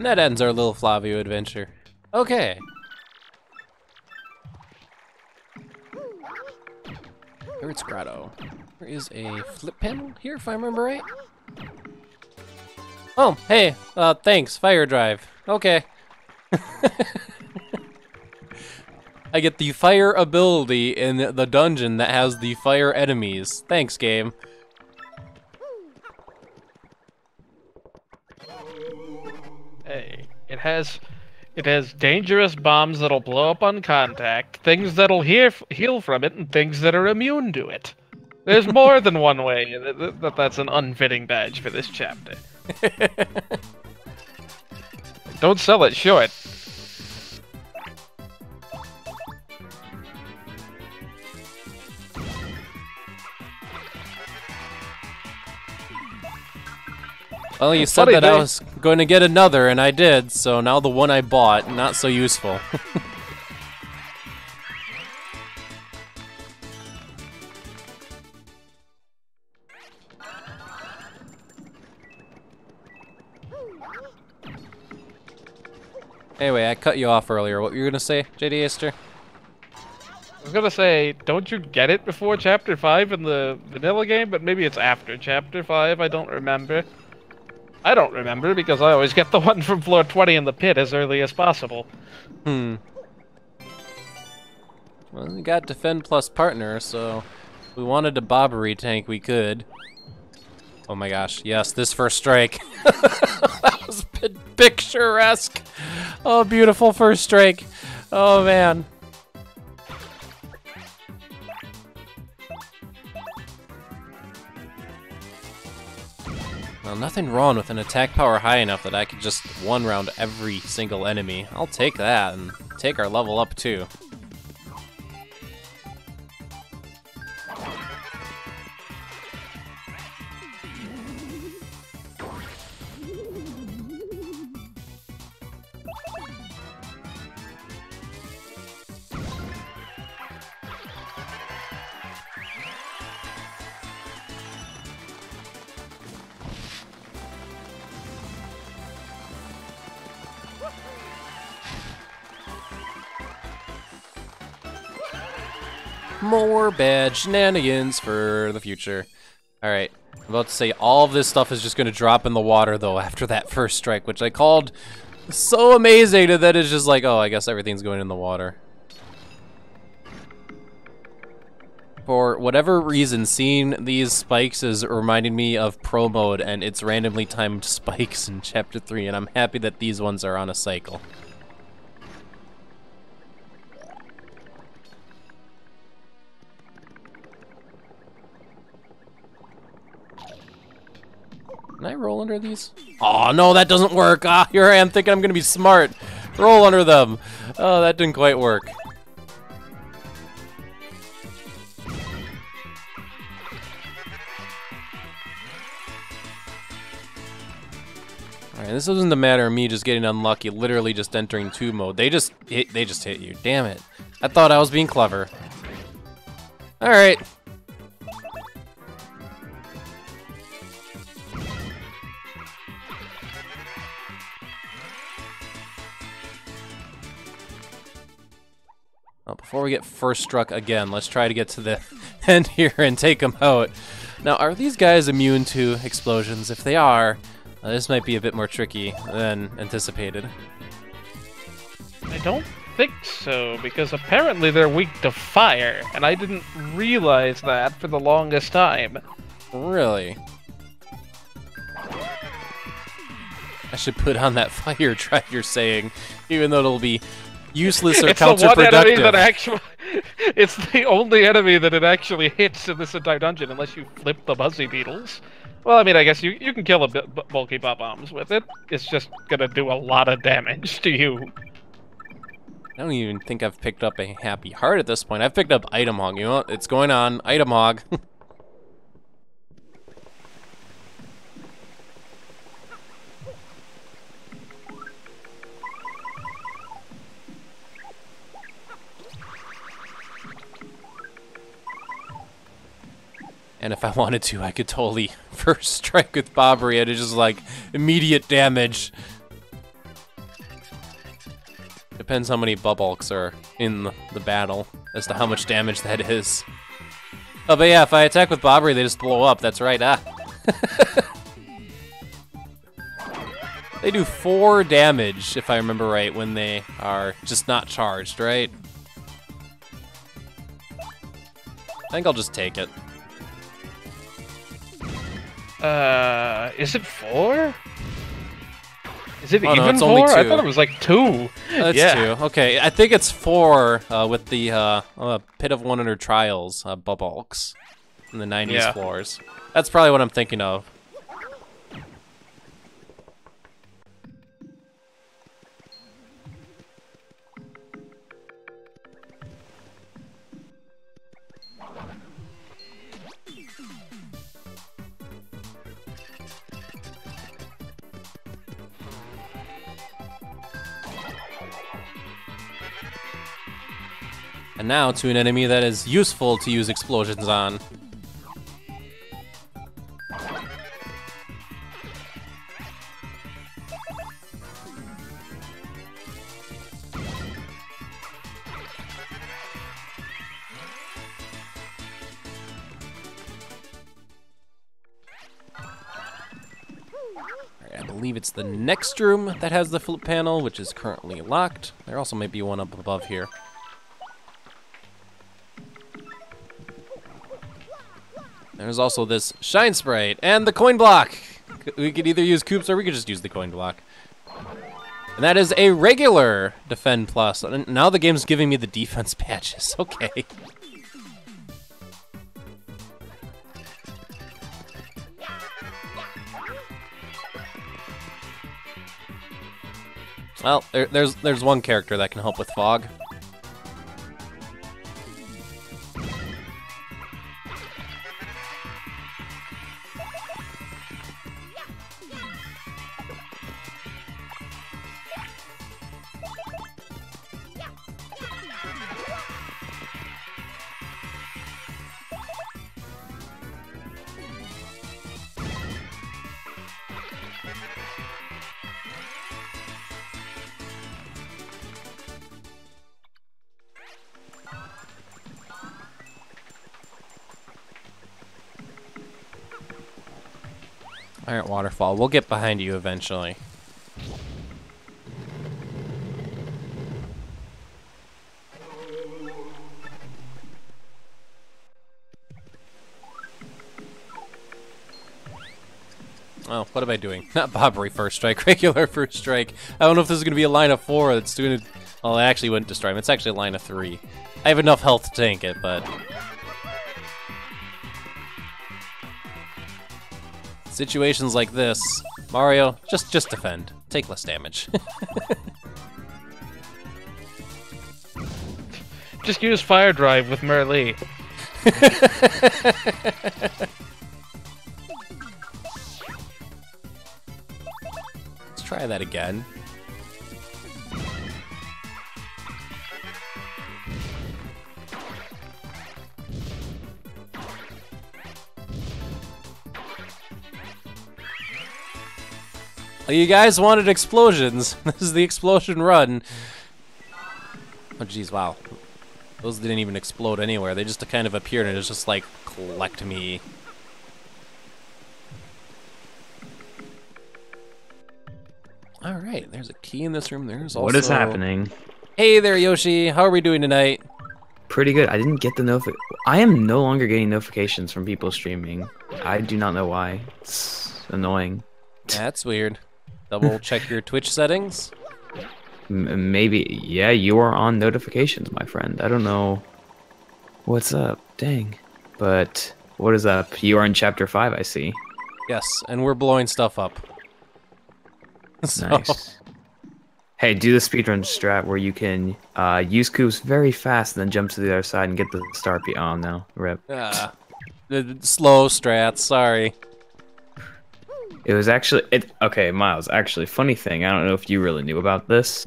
And that ends our little Flavio adventure. Okay. Pirate's Grotto. There is a flip panel here, if I remember right. Oh, hey, thanks, fire drive. Okay. I get the fire ability in the dungeon that has the fire enemies. Thanks, game. Hey, it has dangerous bombs that'll blow up on contact, things that'll heal from it, and things that are immune to it. There's more than one way that's an unfitting badge for this chapter. Don't sell it short. Well, you said that I was going to get another, and I did, so now the one I bought, not so useful. Anyway, I cut you off earlier. What were you going to say, JD Aster? I was gonna say, don't you get it before Chapter 5 in the vanilla game? But maybe it's after Chapter 5, I don't remember. I don't remember, because I always get the one from floor 20 in the pit as early as possible. Well, we got defend plus partner, so if we wanted a Bobbery tank, we could. Oh my gosh, yes, this first strike. That was picturesque. Oh, beautiful first strike. Oh, man. Well, nothing wrong with an attack power high enough that I could just one round every single enemy. I'll take that and take our level up too. More bad shenanigans for the future. Alright, I'm about to say all of this stuff is just going to drop in the water though after that first strike, which I called so amazing that it's just like, oh, I guess everything's going in the water. For whatever reason, seeing these spikes is reminding me of Pro Mode and its randomly timed spikes in Chapter 3, and I'm happy that these ones are on a cycle. Can I roll under these? Oh, no, that doesn't work. Ah, here I am thinking I'm going to be smart. Roll under them. Oh, that didn't quite work. Alright, this isn't a matter of me just getting unlucky, literally just entering 2 mode. They just hit you. Damn it. I thought I was being clever. Alright. Well, before we get first struck again, let's try to get to the end here and take them out. Now, are these guys immune to explosions? If they are, this might be a bit more tricky than anticipated. I don't think so, because apparently they're weak to fire, and I didn't realize that for the longest time. Really? I should put on that fire drive you're saying, even though it'll be useless or it's counterproductive. The one enemy that it's the only enemy that it actually hits in this entire dungeon, unless you flip the Buzzy Beetles. Well, I mean, I guess you can kill a bulky bombs with it. It's just gonna do a lot of damage to you. I don't even think I've picked up a happy heart at this point. I've picked up Item Hog. You know what? It's going on. Item Hog. And if I wanted to, I could totally first strike with Bobbery and it's just like immediate damage. Depends how many Bubulks are in the battle as to how much damage that is. Oh, but yeah, if I attack with Bobbery, they just blow up. That's right. Ah. They do 4 damage, if I remember right, when they are just not charged, right? I think I'll just take it. Is it 4? Is it Oh, no, even it's 4? only I 2. thought it was like 2. That's Yeah. 2. Okay, I think it's 4 with the Pit of 100 Trials Bubulks in the 90s Yeah. floors. That's probably what I'm thinking of. And now to an enemy that is useful to use explosions on. I believe it's the next room that has the flip panel, which is currently locked. There also might be one up above here. There's also this Shine Sprite and the coin block. We could either use Koops or we could just use the coin block. And that is a regular Defend Plus. And now the game's giving me the defense patches. Okay. Well, there's one character that can help with fog. Alright, Waterfall. We'll get behind you eventually. Oh, what am I doing? Not Bobbery first strike, regular first strike. I don't know if this is going to be a line of 4 that's doing it. Well, I actually wouldn't destroy him. It's actually a line of 3. I have enough health to tank it, but... situations like this, Mario, just defend. Take less damage. Just use Fire Drive with Merlee. Let's try that again. You guys wanted explosions. This is the explosion run. Oh jeez, wow. Those didn't even explode anywhere. They just kind of appeared and it was just like, collect me. Alright, there's a key in this room. There's also... What is happening? Hey there, Yoshi. How are we doing tonight? Pretty good. I didn't get the I am no longer getting notifications from people streaming. I do not know why. It's annoying. That's weird. Double check your Twitch settings. Maybe, yeah, you are on notifications, my friend. I don't know what's up. Dang. But what is up? You are in chapter 5, I see. Yes, and we're blowing stuff up. So, Nice. Hey, do the speedrun strat where you can use Koops very fast and then jump to the other side and get the star P. Oh, no. Rip. the slow strats, sorry. It was actually okay, Miles. Actually, funny thing. I don't know if you really knew about this.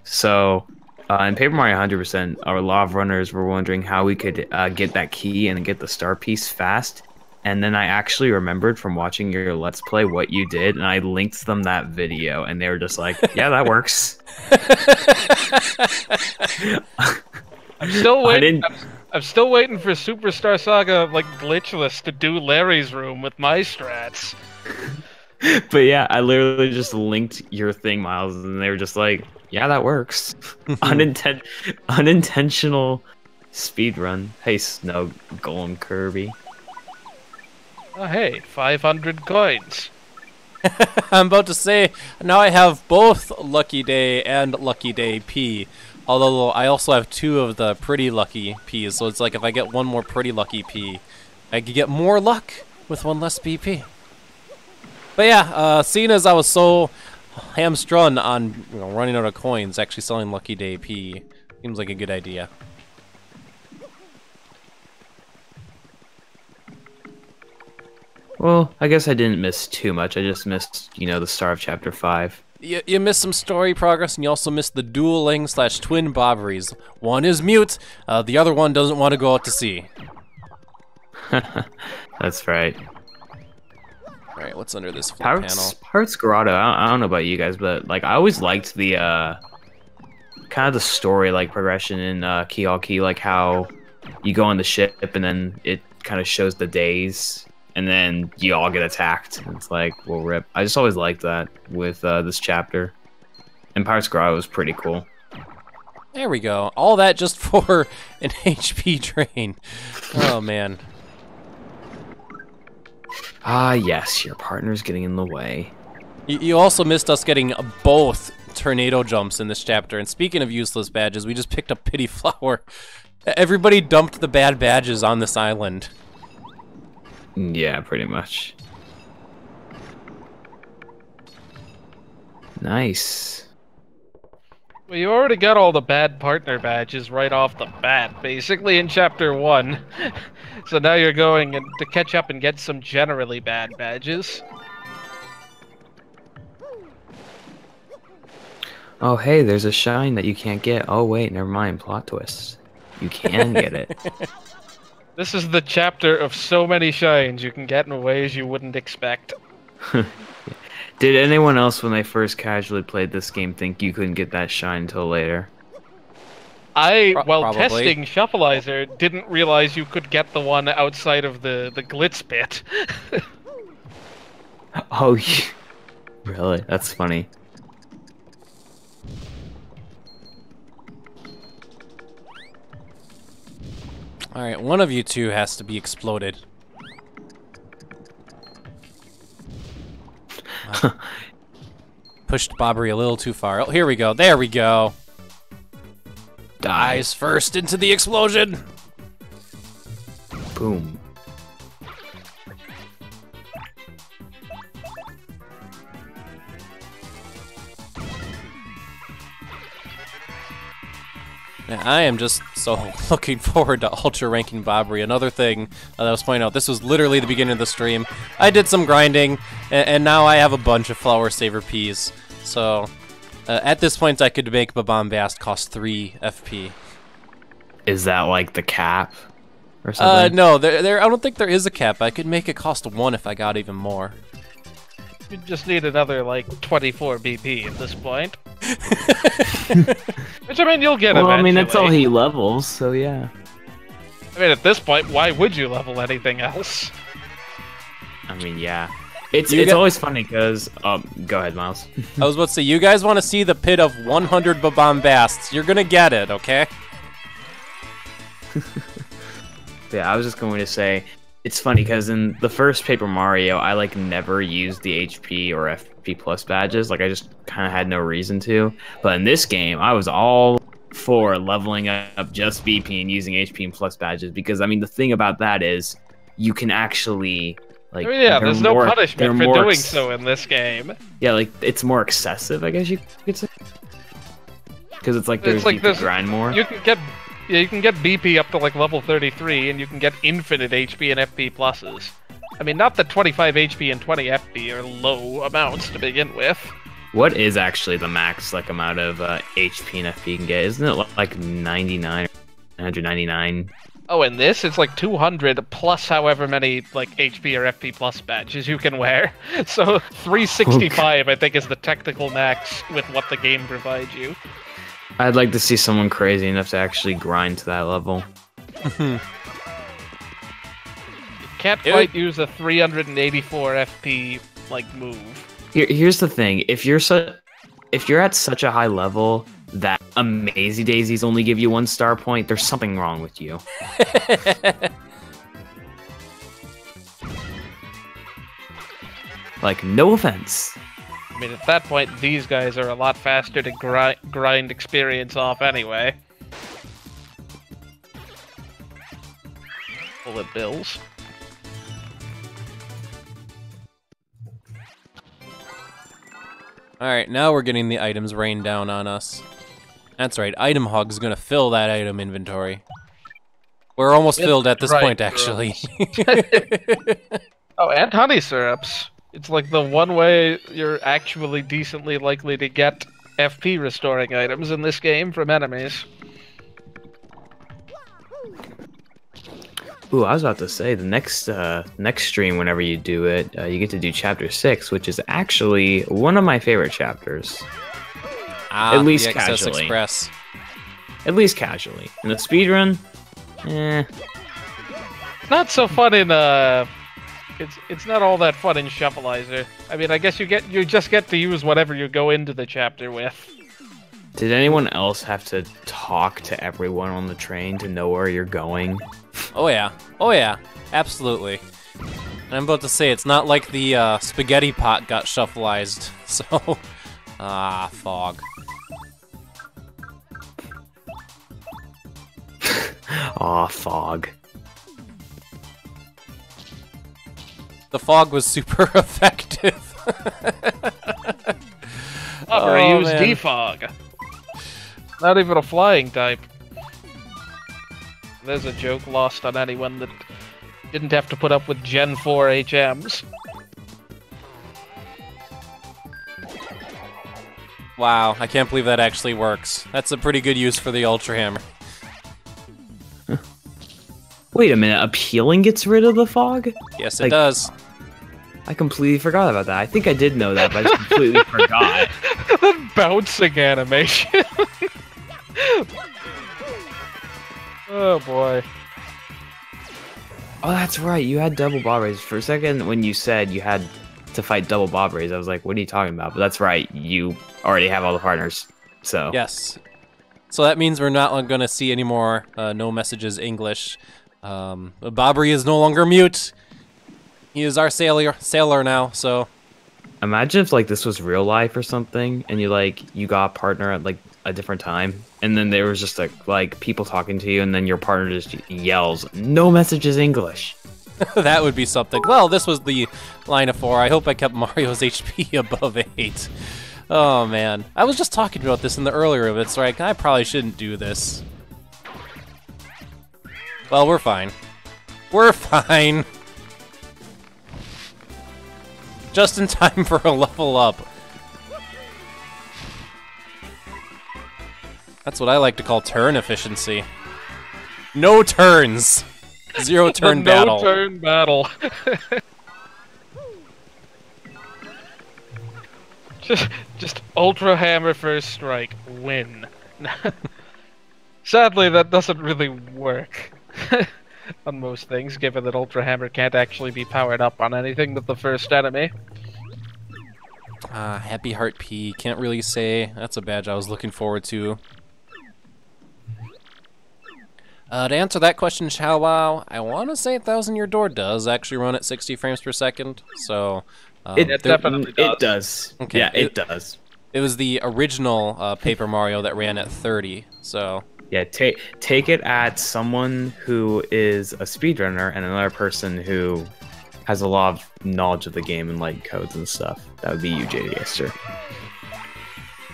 So in Paper Mario 100%, a lot of runners were wondering how we could get that key and get the star piece fast. And then I actually remembered from watching your Let's Play what you did, and I linked them that video, and they were just like, "Yeah, that works." I'm still waiting. I'm still waiting for Superstar Saga like glitchless to do Larry's room with my strats. But yeah, I literally just linked your thing, Miles, and they were just like, "Yeah, that works." Unintentional speed run. Hey, Snow Golem Kirby. Oh hey, 500 coins. I'm about to say, now I have both Lucky Day and Lucky Day P. Although I also have 2 of the Pretty Lucky Ps, so it's like if I get 1 more Pretty Lucky P, I could get more luck with 1 less BP. But yeah, seeing as I was so hamstrung on running out of coins, actually selling Lucky Day P seems like a good idea. Well, I guess I didn't miss too much. I just missed, the start of Chapter 5. You missed some story progress, and you also missed the dueling / twin Bobberys. One is mute, the other one doesn't want to go out to sea. That's right. Alright, what's under this flip panel? Parts Grotto, I don't know about you guys, but like I always liked the kind of the story like progression in Keelhaul Key, like how you go on the ship and then it kind of shows the days. And then you all get attacked. It's like, well, rip. I just always liked that with this chapter. And Pirates Grotto was pretty cool. There we go. All that just for an HP drain. Oh, man. Ah, yes. Your partner's getting in the way. You also missed us getting both tornado jumps in this chapter. And speaking of useless badges, we just picked up Pity Flower. Everybody dumped the bad badges on this island. Yeah, pretty much. Nice. Well, you already got all the bad partner badges right off the bat, basically in Chapter 1. So now you're going to catch up and get some generally bad badges. Oh, hey, there's a shine that you can't get. Oh, wait, never mind. Plot twist. You can get it. This is the chapter of so many shines you can get in ways you wouldn't expect. Did anyone else, when they first casually played this game, think you couldn't get that shine until later? While Probably. testing Shufflizer, didn't realize you could get the one outside of the glitz pit. Oh, really? That's funny. Alright, one of you two has to be exploded. Pushed Bobbery a little too far. Oh, here we go. There we go. Dies first into the explosion. Boom. Yeah, I am just so looking forward to ultra ranking Bobbery. Another thing that I was pointing out, this was literally the beginning of the stream. I did some grinding, and now I have a bunch of Flower Saver Ps. So, at this point, I could make Bombast cost 3 FP. Is that like the cap or something? No, I don't think there is a cap. I could make it cost 1 if I got even more. You just need another, like, 24 BP at this point. Which, I mean, you'll get eventually. I mean, that's all he levels, so yeah. I mean, at this point, why would you level anything else? I mean, yeah. It's always funny because... go ahead, Miles. I was about to say, you guys want to see the pit of 100 Bombasts. You're going to get it, okay? Yeah, I was just going to say... It's funny because in the first Paper Mario, I like never used the HP or FP plus badges. Like I just kind of had no reason to. But in this game, I was all for leveling up just BP and using HP and plus badges because I mean the thing about that is you can actually like. I mean, yeah, there's no punishment for doing so in this game. Yeah, like it's more excessive, I guess you could say. Because it's like you can grind more. You can get BP up to like level 33, and you can get infinite HP and FP pluses. I mean, not that 25 HP and 20 FP are low amounts to begin with. What is actually the max like amount of HP and FP you can get? Isn't it like 99 or 199? Oh, in this, it's like 200 plus however many like HP or FP plus badges you can wear. So 365, I think, is the technical max with what the game provides you. I'd like to see someone crazy enough to actually grind to that level. You can't quite use a 384 FP like move. Here's the thing: if you're at such a high level that Amazy Daisies only give you 1 star point, there's something wrong with you. Like, no offense. I mean, at that point, these guys are a lot faster to grind experience off anyway. Bullet bills. Alright, now we're getting the items rained down on us. That's right, Item Hog's gonna fill that item inventory. We're almost filled at this point, actually. Oh, and honey syrups. It's like the one way you're actually decently likely to get FP restoring items in this game from enemies. Ooh, I was about to say, the next stream, whenever you do it, you get to do Chapter 6, which is actually one of my favorite chapters. At least the Excess casually. Express. At least casually. In the speedrun, Not so fun in it's not all that fun in Shufflizer. I mean, I guess you just get to use whatever you go into the chapter with. Did anyone else have to talk to everyone on the train to know where you're going? Oh yeah, absolutely. And I'm about to say, it's not like the spaghetti pot got shufflized, so... fog. Aw, fog. The fog was super effective. Bobbery used defog. Not even a flying type. There's a joke lost on anyone that didn't have to put up with Gen 4 HMs. Wow, I can't believe that actually works. That's a pretty good use for the Ultra Hammer. Wait a minute, appealing gets rid of the fog? Yes, it does. I completely forgot about that. I think I did know that, but I just completely forgot. That bouncing animation. Oh boy. Oh, that's right. You had double Bobberys. For a second, when you said you had to fight double Bobberys, I was like, what are you talking about? But that's right. You already have all the partners. So Yes. So that means we're not going to see any more no messages English. Bobbery is no longer mute. He is our sailor now, so... Imagine if, like, this was real life or something, and you got a partner at, like, a different time, and then there was just, like people talking to you, and then your partner just yells, no messages English. That would be something. Well, this was the line of 4. I hope I kept Mario's HP above 8. Oh, man. I was just talking about this in the earlier bits, so I probably shouldn't do this. Well, we're fine. We're fine. Just in time for a level up. That's what I like to call turn efficiency. No turns. 0 turn battle. No turn battle. just Ultra Hammer first strike. Win. Sadly, that doesn't really work on most things, given that Ultra Hammer can't actually be powered up on anything but the first enemy. Happy Heart P. Can't really say. That's a badge I was looking forward to. To answer that question, Chow Wow, I want to say 1,000 Year Door does actually run at 60 frames per second, so... it definitely does. It does. Okay, yeah, it does. It was the original Paper Mario that ran at 30, so... Yeah, take it at someone who is a speedrunner and another person who has a lot of knowledge of the game and like codes and stuff. That would be you, JDSer.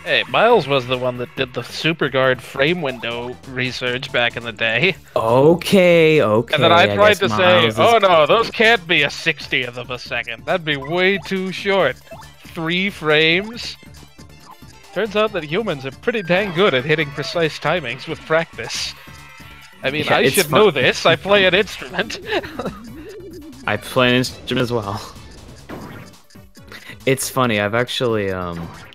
Hey, Miles was the one that did the Super Guard frame window research back in the day. Okay. And then I tried to say, oh no, those can't be a 60th of a second. That'd be way too short. 3 frames? Turns out that humans are pretty dang good at hitting precise timings with practice. I mean, Yeah, I it's should fun. know this. I play an instrument. I play an instrument as well. It's funny. I've actually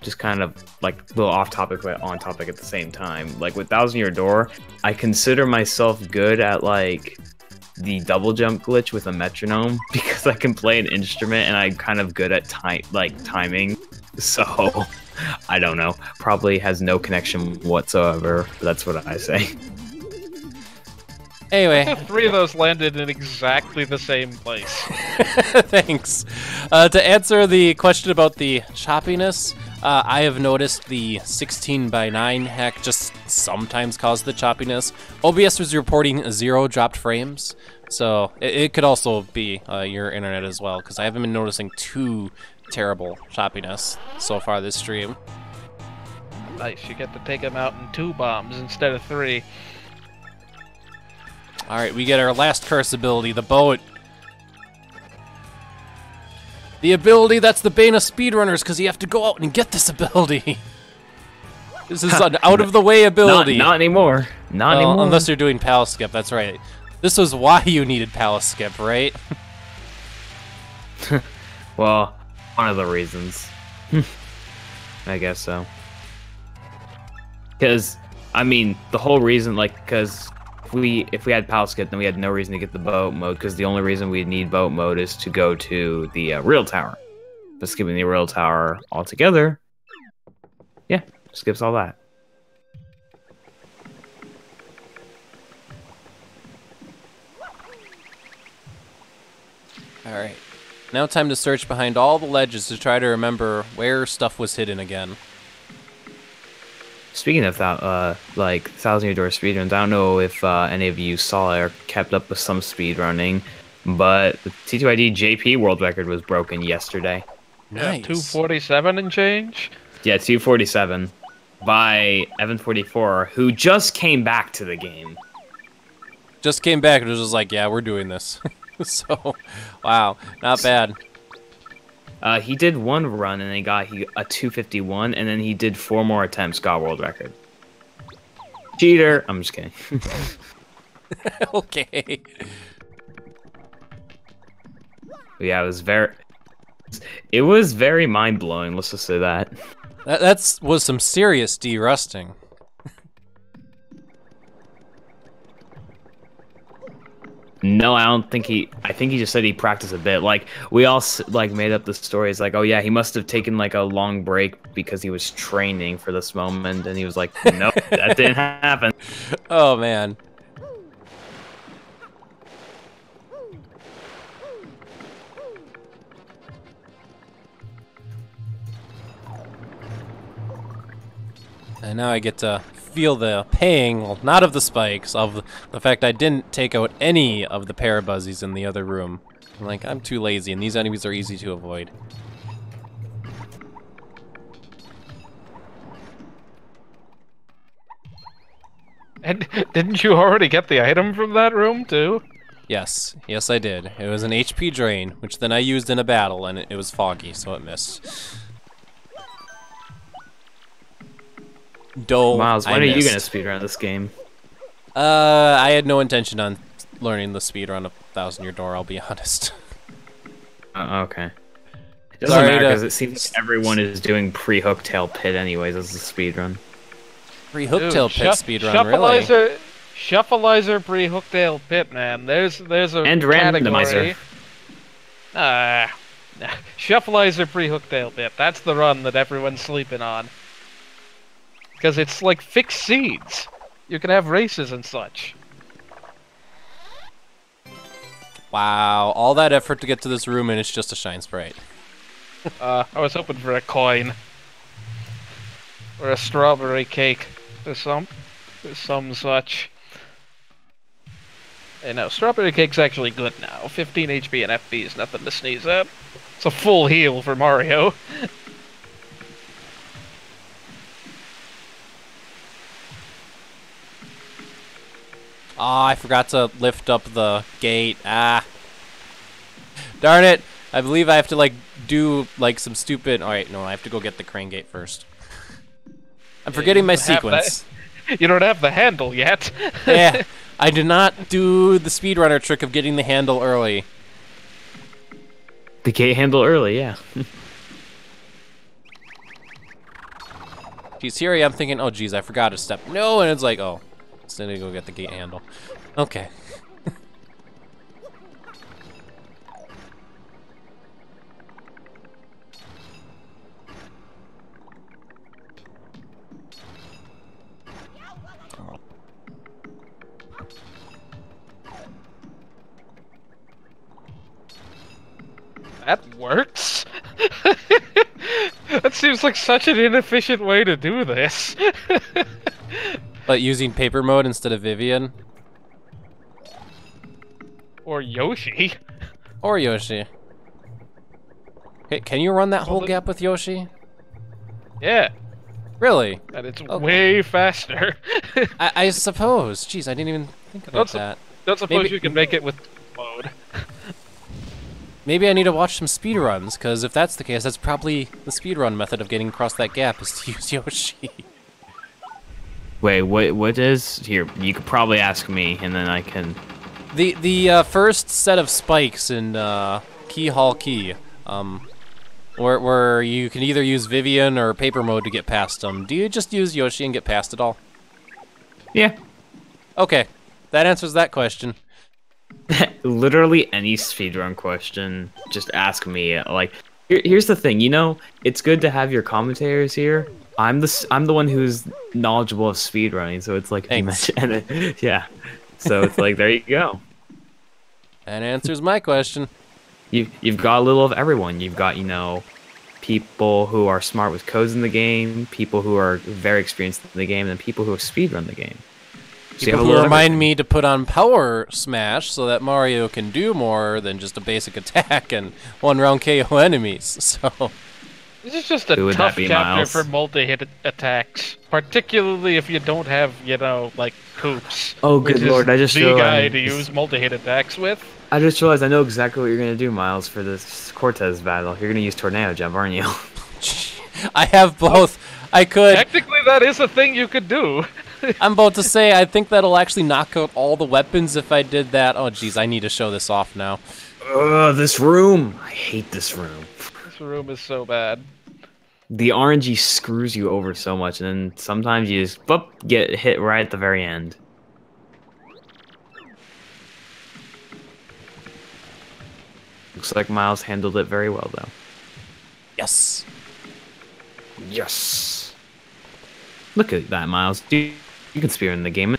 just kind of like a little off topic but on topic at the same time. Like with Thousand Year Door, I consider myself good at like the double jump glitch with a metronome because I can play an instrument and I'm kind of good at timing. So I don't know. Probably has no connection whatsoever. But that's what I say. Anyway, 3 of those landed in exactly the same place. thanks. To answer the question about the choppiness, I have noticed the 16:9 hack just sometimes causes the choppiness. OBS was reporting 0 dropped frames, so it could also be your internet as well, because I haven't been noticing too terrible choppiness so far this stream. Nice, you get to take him out in 2 bombs instead of 3. Alright, we get our last curse ability, the boat. The ability that's the bane of speedrunners, because you have to go out and get this ability. This is an out-of-the-way ability. Not anymore. Not Well, anymore. unless you're doing palace skip, that's right. This was why you needed palace skip, right? Well, one of the reasons. I guess so. Because, I mean, the whole reason, like, because if we had palace skip, then we had no reason to get the boat mode, because the only reason we need boat mode is to go to the real tower. But skipping the real tower altogether, yeah, skips all that. Alright. Now time to search behind all the ledges to try to remember where stuff was hidden again. Speaking of that, like Thousand Year Door speedruns, I don't know if any of you saw or kept up with some speedrunning, but the TTYD JP world record was broken yesterday. Yeah, Nice. 247 and change. Yeah, 247 by Evan44, who just came back to the game. Just came back and was just like, yeah, we're doing this. So, wow, not bad. He did one run and then got a 251, and then he did 4 more attempts, got world record. Cheater! I'm just kidding. Okay. Yeah, it was very mind blowing. Let's just say that. That was some serious de-rusting. No, I don't think I think he just said he practiced a bit. Like, we all, like, made up the stories, like, oh yeah, he must have taken, like, a long break because he was training for this moment, and he was like, nope, that didn't happen. Oh, man. And now I get to feel the pang, well, not of the spikes, of the fact I didn't take out any of the parabuzzies in the other room. Like, I'm too lazy, and these enemies are easy to avoid. And didn't you already get the item from that room, too? Yes, yes I did. It was an HP drain, which then I used in a battle, and it was foggy, so it missed. Dole, Miles, when I are you missed. gonna speedrun this game? I had no intention on learning the speedrun of Thousand Year Door, I'll be honest. Okay. It doesn't Sorry matter to- because it seems like everyone is doing pre-hooktail pit anyways as a speedrun. Free Hooktail Pit speedrun, really? Shufflizer pre-hooktail pit, man. There's a And category. randomizer. Shufflizer pre-hooktail pit. That's the run that everyone's sleeping on. Because it's like fixed seeds. You can have races and such. Wow, all that effort to get to this room and it's just a shine sprite. I was hoping for a coin. Or a strawberry cake. Or some such. Hey, no, strawberry cake's actually good now. 15 HP and FP is nothing to sneeze at. It's a full heal for Mario. Ah, I forgot to lift up the gate. Ah. Darn it. I believe I have to, like, do, like, some stupid... Alright, no, I have to go get the crane gate first. I'm forgetting my sequence. You don't have the handle yet. Yeah, I did not do the speedrunner trick of getting the handle early. The gate handle early, yeah. Geez, here I am thinking, oh geez, I forgot a step. No, and it's like, oh, instead of go get the gate handle. Okay. That works? That seems like such an inefficient way to do this. But using paper mode instead of Vivian? Or Yoshi. Or Yoshi. Okay, can you run that whole gap with Yoshi? Yeah, Really? and it's Okay. way faster. I suppose. Jeez, I didn't even think about that. Don't suppose Maybe- you can make it with mode. Maybe I need to watch some speedruns, because if that's the case, that's probably the speedrun method of getting across that gap is to use Yoshi. Wait, what is here? You could probably ask me, and then I can. The first set of spikes in Keelhaul Key, where you can either use Vivian or paper mode to get past them. Do you just use Yoshi and get past it all? Yeah. Okay, that answers that question. Literally any speedrun question, just ask me. Like, here's the thing. You know, it's good to have your commentators here. I'm the one who's knowledgeable of speedrunning, so it's like you Thanks. mentioned, yeah. So it's like there you go. That answers my question. You've got a little of everyone. You've got, you know, people who are smart with codes in the game, people who are very experienced in the game, and people who have speedrun the game. So you have People a who little of remind everything. me to put on Power Smash so that Mario can do more than just a basic attack and one round KO enemies. So This is just a Who would tough that be, chapter Miles? for multi-hit attacks, particularly if you don't have, you know, like Koops. Oh, which good is lord! I just the guy realized. to use multi-hit attacks with. I just realized I know exactly what you're gonna do, Miles, for this Cortez battle. You're gonna use Tornado Jump, aren't you? I have both. I could. Technically, that is a thing you could do. I'm about to say, I think that'll actually knock out all the weapons if I did that. Oh, geez, I need to show this off now. Ugh, this room! I hate this room. This room is so bad. The RNG screws you over so much, and then sometimes you just boop, get hit right at the very end. Looks like Miles handled it very well, though. Yes. Yes! Look at that, Miles. You can spear in the game.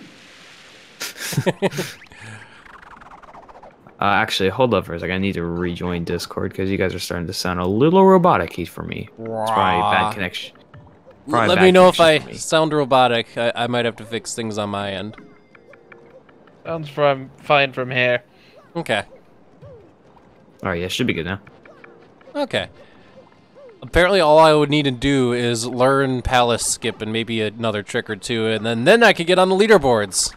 Actually, hold up for a second. I need to rejoin Discord because you guys are starting to sound a little robotic-y for me. It's probably bad connection. Probably Let bad me know if connection I for me. sound robotic. I might have to fix things on my end. Sounds fine from here. Okay. Alright, yeah, should be good now. Okay. Apparently all I would need to do is learn Palace Skip and maybe another trick or two, and then I could get on the leaderboards.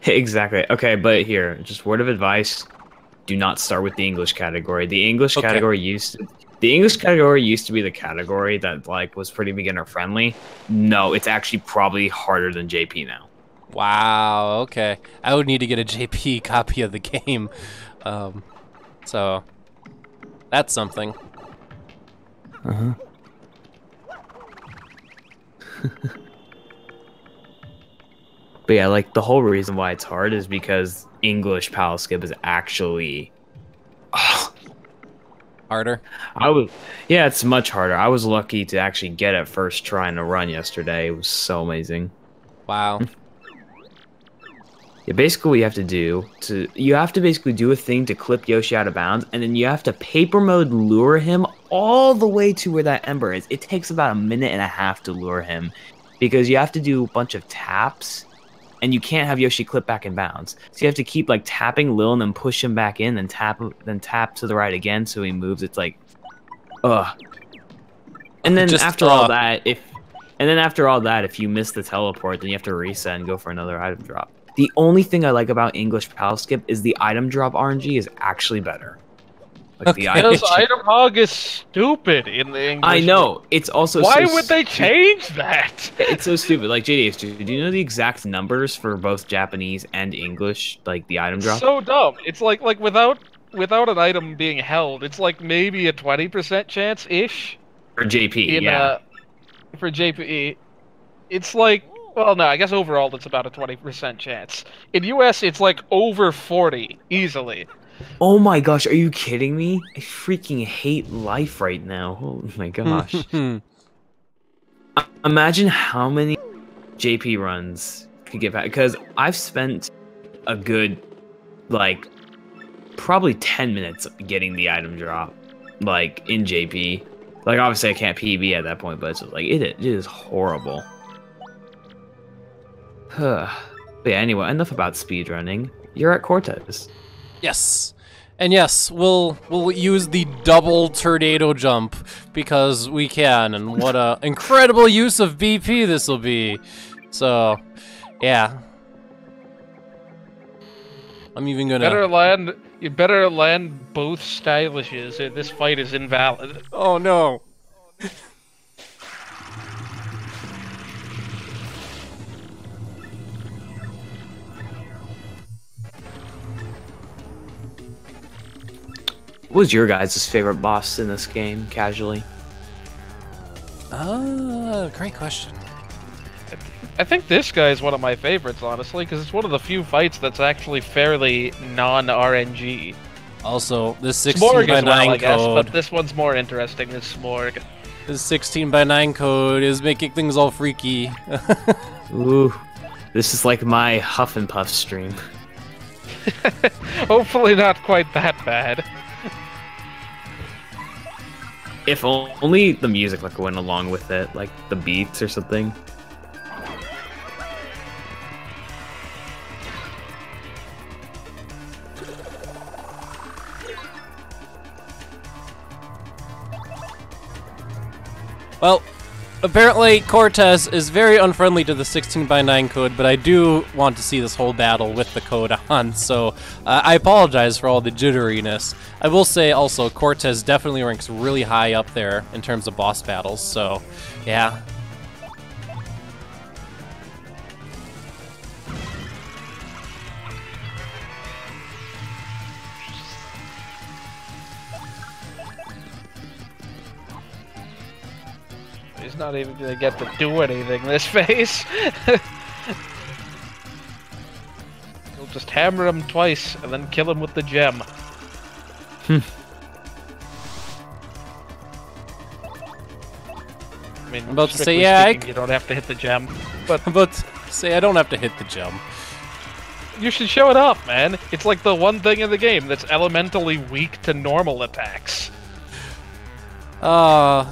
Exactly. Okay, but here, just word of advice: do not start with the English category. The English Okay. category used to be the category that like was pretty beginner friendly. No, it's actually probably harder than JP now. Wow, okay. I would need to get a JP copy of the game. So, that's something. Uh-huh. But yeah, like the whole reason why it's hard is because English Pal Skip is actually Harder? yeah, it's much harder. I was lucky to actually get it first trying to run yesterday. It was so amazing. Wow. Yeah, basically what you have to basically do a thing to clip Yoshi out of bounds, and then you have to paper mode lure him all the way to where that ember is. It takes about a minute and a half to lure him because you have to do a bunch of taps, and you can't have Yoshi clip back in bounds. So you have to keep like tapping Lil and then push him back in, then tap to the right again so he moves. It's like, ugh. And then after all that, if you miss the teleport, then you have to reset and go for another item drop. The only thing I like about English Pal Skip is the item drop RNG is actually better. Like the item. Because item hog is stupid in the English. I know. It's also Why so would they change that? It's so stupid. Like JDH, do you know the exact numbers for both Japanese and English? Like the item drop. So dumb. It's like without an item being held, it's like maybe a 20% chance ish. For JP, yeah. For JPE, it's like, well, no, I guess overall it's about a 20% chance. In US, it's like over 40 easily. Oh my gosh, are you kidding me? I freaking hate life right now. Oh my gosh. Imagine how many JP runs could get back, because I've spent a good, like, probably 10 minutes getting the item drop, like, in JP. Like, obviously I can't PB at that point, but it's just, like, it is horrible. But yeah, anyway, enough about speedrunning. You're at Cortez. Yes. And yes, we'll use the double tornado jump because we can, and what a incredible use of BP this will be. So, yeah. I'm even gonna You better land both stylishes, or this fight is invalid. Oh no. What was your guys' favorite boss in this game, casually? Great question. I think this guy is one of my favorites, honestly, because it's one of the few fights that's actually fairly non-RNG. Also, this Smorg 16 by as well, 9 I guess, code. but this one's more interesting than Smorg. This 16 by 9 code is making things all freaky. Ooh, this is like my Huff and Puff stream. Hopefully not quite that bad. If only the music like went along with it, like the beats or something. Well, apparently Cortez is very unfriendly to the 16 by 9 code, but I do want to see this whole battle with the code on, so I apologize for all the jitteriness. I will say also, Cortez definitely ranks really high up there in terms of boss battles, so yeah. He's not even gonna get to do anything this phase. He'll just hammer him twice and then kill him with the gem. I mean, I'm about to say, strictly yeah, speaking, you don't have to hit the gem, but I'm about to say I don't have to hit the gem. you should show it off, man. It's like the one thing in the game that's elementally weak to normal attacks. I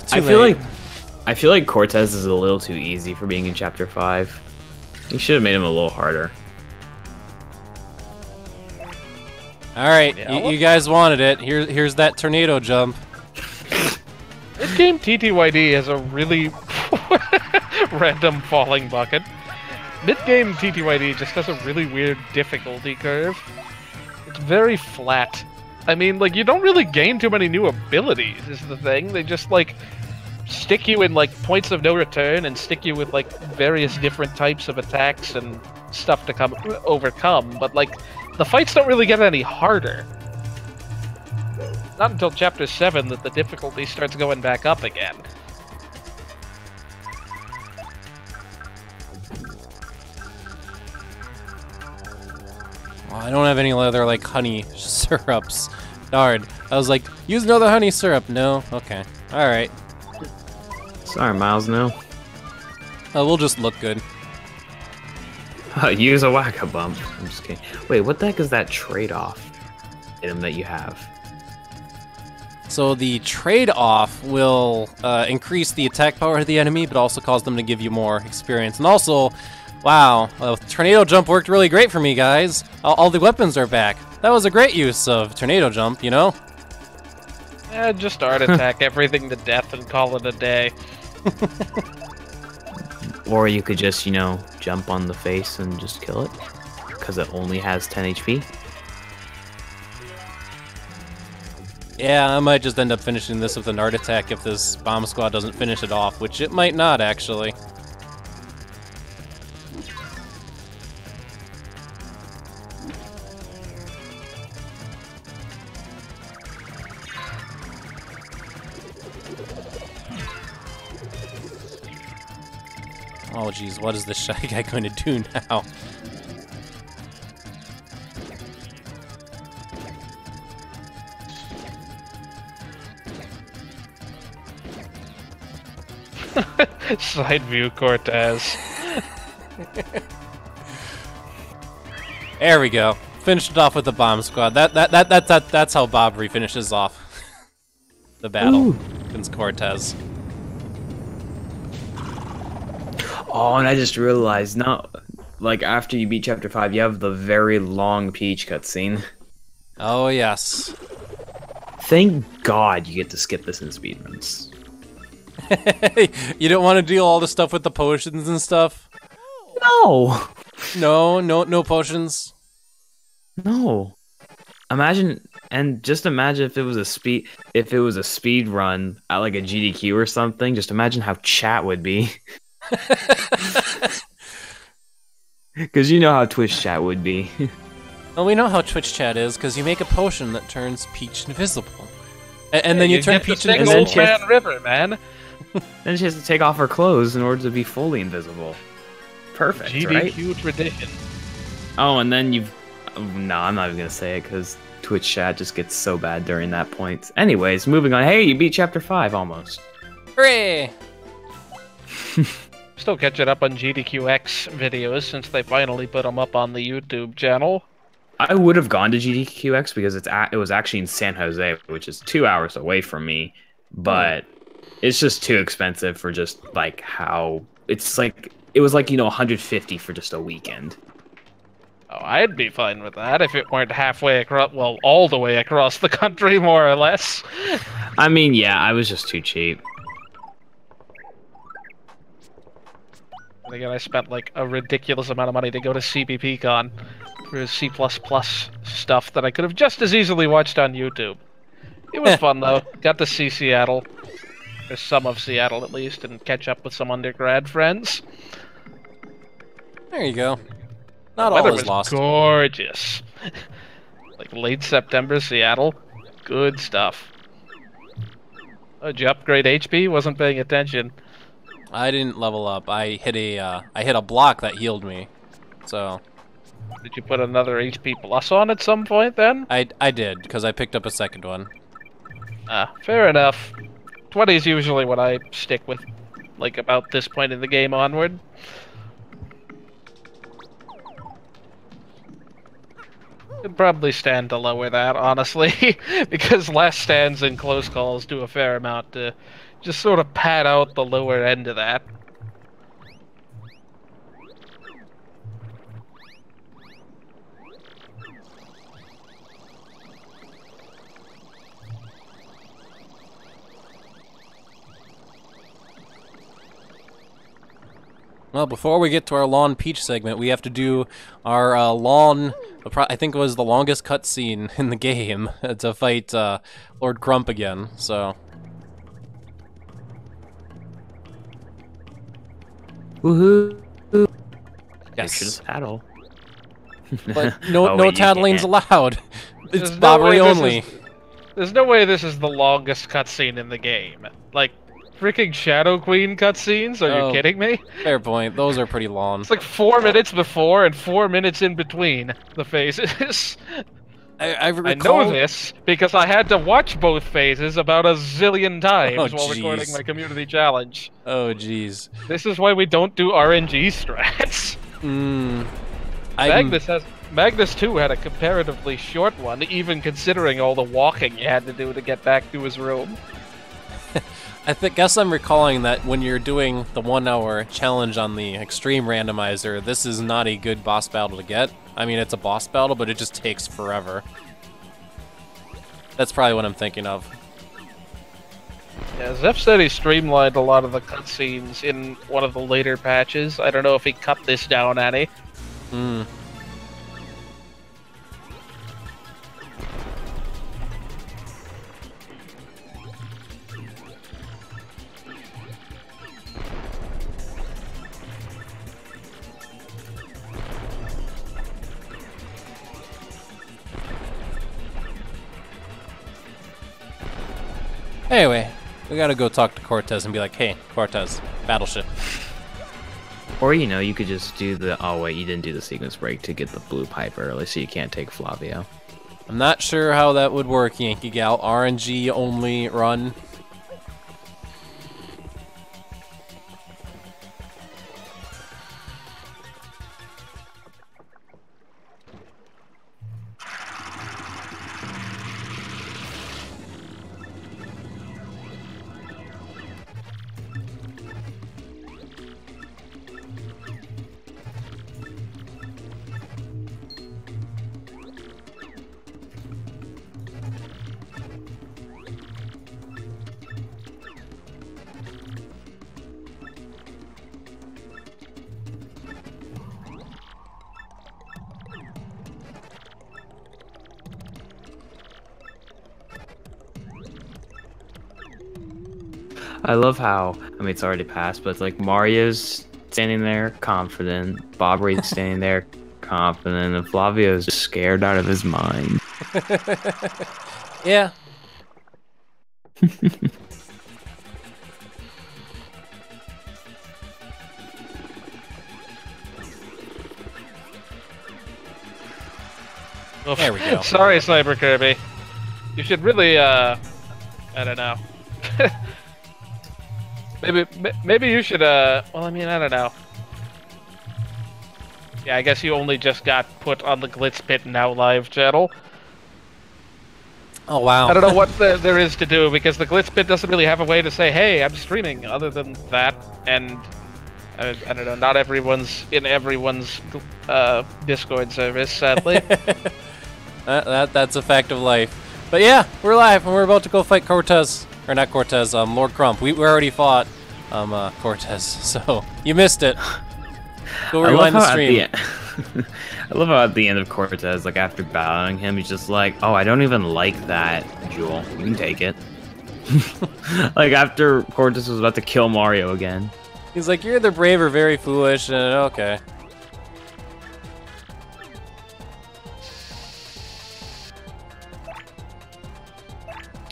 feel like Cortez is a little too easy for being in Chapter 5. You should have made him a little harder. Alright, Yeah, you guys wanted it. Here's that tornado jump. This game TTYD has a really random falling bucket. Mid-game TTYD just has a really weird difficulty curve. It's very flat. I mean, like, you don't really gain too many new abilities, is the thing. They just, like, stick you in, like, points of no return and stick you with, like, various different types of attacks and stuff to overcome. But, like, the fights don't really get any harder. Not until Chapter 7 that the difficulty starts going back up again. Well, I don't have any other, like, honey syrups. Darn. I was like, use another honey syrup. No? Okay. Alright. Sorry, Miles, no. We'll just look good. Use a whack-a-bump. I'm just kidding. Wait, what the heck is that trade-off item that you have? So the trade-off will increase the attack power of the enemy, but also cause them to give you more experience. And also, wow, tornado jump worked really great for me, guys. All the weapons are back. That was a great use of tornado jump, you know? Just art attack everything to death and call it a day. Or you could just, you know, jump on the face and just kill it. Because it only has 10 HP. Yeah, I might just end up finishing this with an art attack if this bomb squad doesn't finish it off, which it might not, actually. Oh geez, what is this Shy Guy going to do now? Side view Cortez. There we go. Finished it off with the bomb squad. That's how Bobbery finishes off the battle against Cortez. Oh, and I just realized now, like after you beat Chapter 5, you have the very long Peach cutscene. Oh yes. Thank God you get to skip this in speedruns. You don't want to deal all the stuff with the potions and stuff? No. No potions. No. Imagine, and just imagine if it was a speed run at like a GDQ or something. Just imagine how chat would be. Because you know how Twitch chat would be. Well, we know how Twitch chat is, because you make a potion that turns Peach invisible. And then you turn Peach invisible. Old Man River, man. Then she has to take off her clothes in order to be fully invisible. Perfect, right? GDQ tradition. Oh, and then you've... No, I'm not even going to say it, because Twitch chat just gets so bad during that point. Anyways, moving on. Hey, you beat Chapter 5, almost. Hooray! Still catching up on GDQX videos since they finally put them up on the YouTube channel. I would have gone to GDQX because it was actually in San Jose, which is 2 hours away from me, but it's just too expensive for just like how it's like. It was like, you know, 150 for just a weekend. Oh, I'd be fine with that if it weren't halfway across, well, all the way across the country, more or less. I mean, yeah, I was just too cheap. And again, I spent like a ridiculous amount of money to go to CBPCon for C++ stuff that I could have just as easily watched on YouTube. It was fun though. Got to see Seattle, or some of Seattle at least, and catch up with some undergrad friends. There you go. Not The all weather is was lost. gorgeous. Like late September, Seattle. Good stuff. Oh, did you upgrade HP? Wasn't paying attention. I didn't level up. I hit a block that healed me. So Did you put another HP plus on at some point then? I did, because I picked up a second one. Ah, fair enough. 20 is usually what I stick with, like about this point in the game onward. Could probably stand to lower that, honestly, because last stands and close calls do a fair amount to just sort of pad out the lower end of that. Well, before we get to our Lawn Peach segment, we have to do our Lawn, I think it was the longest cutscene in the game, to fight Lord Crump again, so... Woohoo! Yes. Just paddle. But no, Oh, no wait, you taddling's can't. allowed. It's There's no way Bobbery this only. There's no way this is the longest cutscene in the game. Like, freaking Shadow Queen cutscenes? Are Oh. you kidding me? Fair point. Those are pretty long. It's like 4 minutes before and 4 minutes in between the phases. I I recall... know this because I had to watch both phases about a zillion times Oh, while recording jeez. my community challenge. Oh, jeez. This is why we don't do RNG strats. Magnus 2 had a comparatively short one, even considering all the walking you had to do to get back to his room. guess I'm recalling that when you're doing the 1 hour challenge on the extreme randomizer, this is not a good boss battle to get. I mean, it's a boss battle, but it just takes forever. That's probably what I'm thinking of. Yeah, Zeph said he streamlined a lot of the cutscenes in one of the later patches. I don't know if he cut this down any. Anyway, we gotta go talk to Cortez and be like, hey, Cortez, battleship. Or, you know, you could just do the... Oh, wait, you didn't do the sequence break to get the blue pipe early, so you can't take Flavio. I'm not sure how that would work, Yankee Gal. RNG only run. I love how, I mean, it's already passed, but it's like Mario's standing there confident, Bobbery's standing there confident, and Flavio's just scared out of his mind. Yeah. There we go. Sorry, Sniper Kirby. You should really, I don't know. maybe you should, well, I mean, I don't know. Yeah, I guess you only just got put on the Glitz Pit Now Live channel. Oh, wow. I don't know what there is to do, because the Glitz Pit doesn't really have a way to say, hey, I'm streaming, other than that, and I don't know, not everyone's in everyone's Discord service, sadly. That's a fact of life. But yeah, we're live, and we're about to go fight Cortez. Or not Cortez, Lord Crump. We already fought Cortez, so you missed it. Go rewind the stream. I love how at the end of Cortez, like after battling him, he's just like, oh, I don't even like that jewel. You can take it. Like after Cortez was about to kill Mario again. He's like, you're either brave or very foolish, and okay.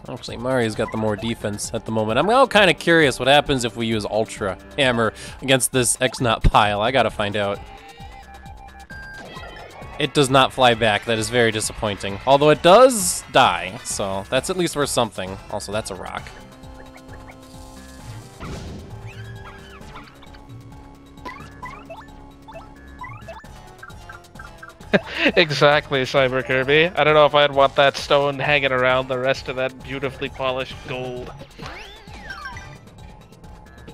Actually, Mario's got the more defense at the moment. I'm all kind of curious what happens if we use Ultra Hammer against this X-Knot pile. I gotta find out. It does not fly back. That is very disappointing. Although it does die, so that's at least worth something. Also, that's a rock. Exactly, Cyber Kirby. I don't know if I'd want that stone hanging around the rest of that beautifully polished gold.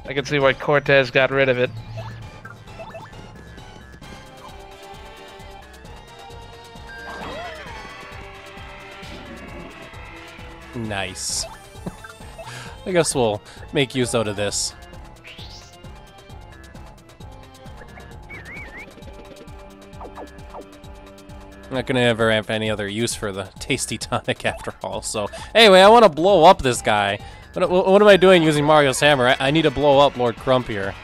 I can see why Cortez got rid of it. Nice. I guess we'll make use out of this. I'm not gonna ever have any other use for the tasty tonic after all, so... Anyway, I want to blow up this guy. What am I doing using Mario's hammer? I need to blow up Lord Crump here.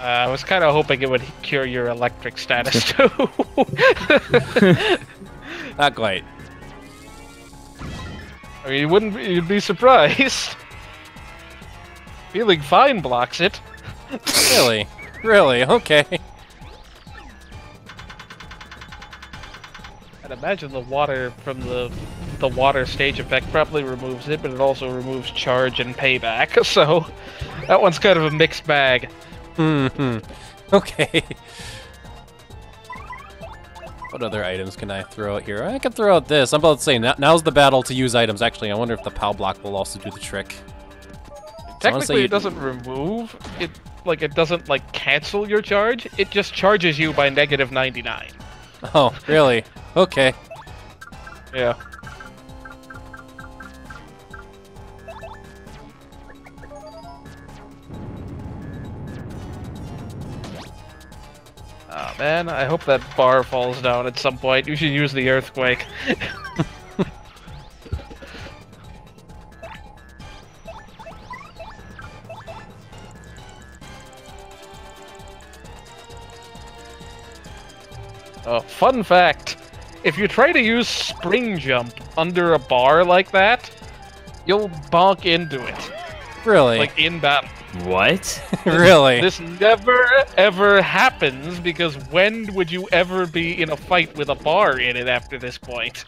I was kind of hoping it would cure your electric status, too. Not quite. I mean, you'd be surprised. Feeling fine blocks it. Really? Really? Okay. I'd imagine the water from the water stage effect probably removes it, but it also removes charge and payback, so that one's kind of a mixed bag. Okay. What other items can I throw out here? I can throw out this. I'm about to say, now's the battle to use items. Actually, I wonder if the POW block will also do the trick. Technically, it doesn't remove it. Like, it doesn't, like, cancel your charge. It just charges you by -99. Oh, really? Okay. Yeah. Oh man, I hope that bar falls down at some point. You should use the earthquake. Fun fact, if you try to use spring jump under a bar like that, You'll bonk into it, Really? like in battle. What? Really? This never ever happens because when would you ever be in a fight with a bar in it after this point?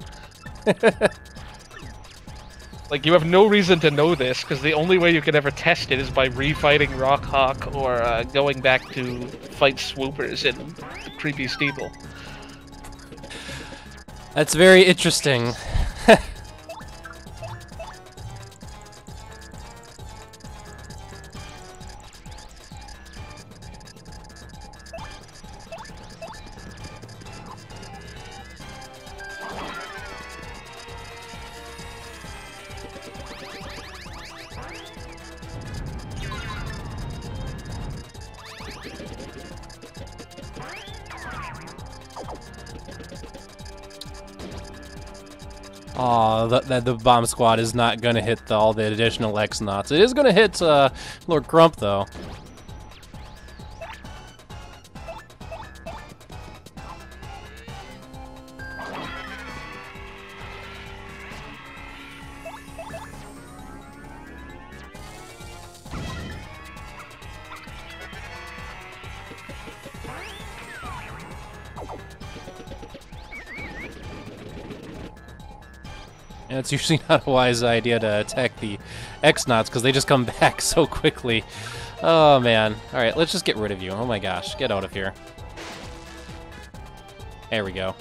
Like, you have no reason to know this, because the only way you could ever test it is by refighting Rockhawk or going back to fight swoopers in the creepy steeple. That's very interesting. Aw, the bomb squad is not gonna hit all the additional X-Knots. It is gonna hit Lord Grump, though. And it's usually not a wise idea to attack the X-Knots because they just come back so quickly. Oh, man. Alright, let's just get rid of you. Oh my gosh, get out of here. There we go.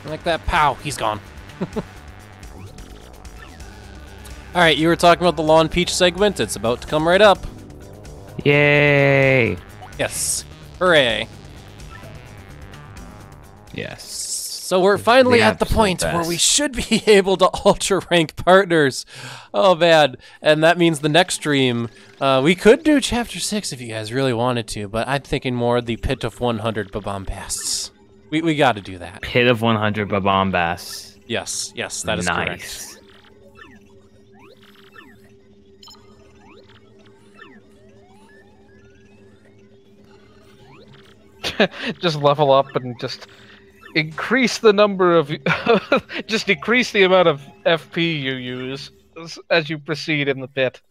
Like that, pow, he's gone. Alright, you were talking about the Lawn Peach segment. It's about to come right up. Yay! Yes. Hooray. Yes. So we're finally The at the absolute point where best. we should be able to ultra rank partners. Oh man. And that means the next stream, we could do chapter 6 if you guys really wanted to, but I'm thinking more the Pit of 100 Babombasts. We gotta do that. Pit of 100 Babombasts. Yes, yes, that is correct. Nice. Just level up and just increase the number of... just decrease the amount of FP you use as you proceed in the pit.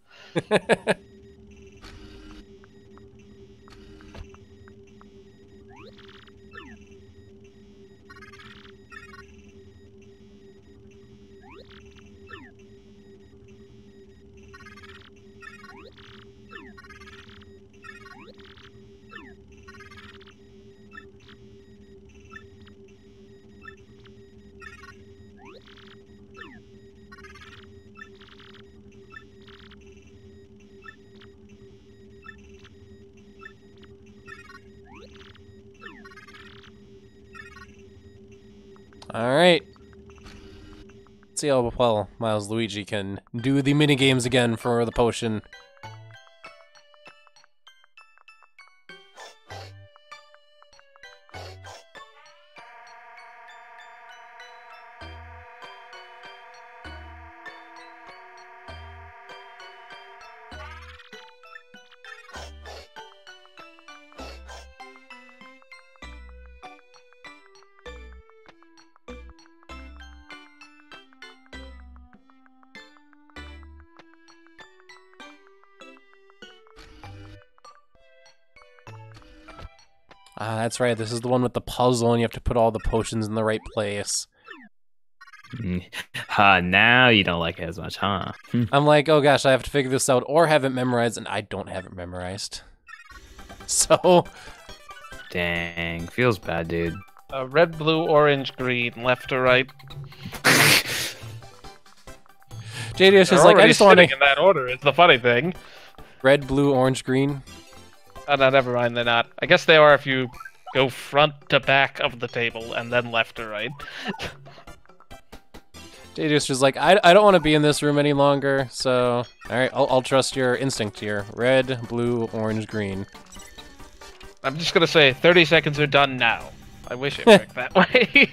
Alright. Let's see how well Miles Luigi can do the minigames again for the potion. Ah, that's right. This is the one with the puzzle, and you have to put all the potions in the right place. Now you don't like it as much, huh? I'm like, oh gosh, I have to figure this out, or have it memorized, and I don't have it memorized. So... Dang, feels bad, dude. Red, blue, orange, green, left or right. JDS is They're like, I already just want sitting to... in that order, is the funny thing. Red, blue, orange, green. Oh, no, never mind, they're not. I guess they are if you go front to back of the table and then left to right. JDS is like, I don't want to be in this room any longer, so... Alright, I'll trust your instinct here. Red, blue, orange, green. I'm just gonna say 30 seconds are done now. I wish it worked that way.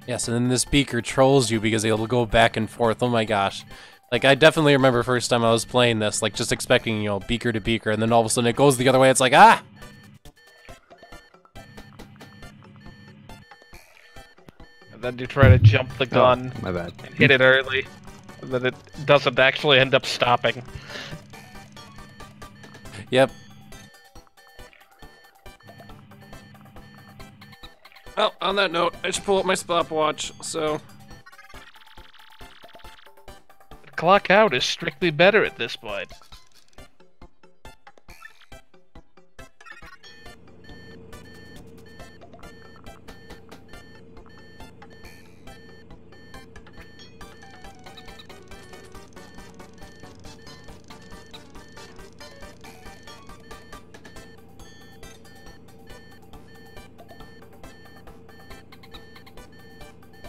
Yes, and then this beaker trolls you because it'll go back and forth. Oh my gosh. Like, I definitely remember first time I was playing this, like, just expecting, you know, beaker to beaker, and then all of a sudden it goes the other way. It's like, ah! And then you try to jump the gun. Oh, my bad. And hit it early. And then it doesn't actually end up stopping. Yep. Well, on that note, I should pull up my stopwatch, so... Clock out is strictly better at this point.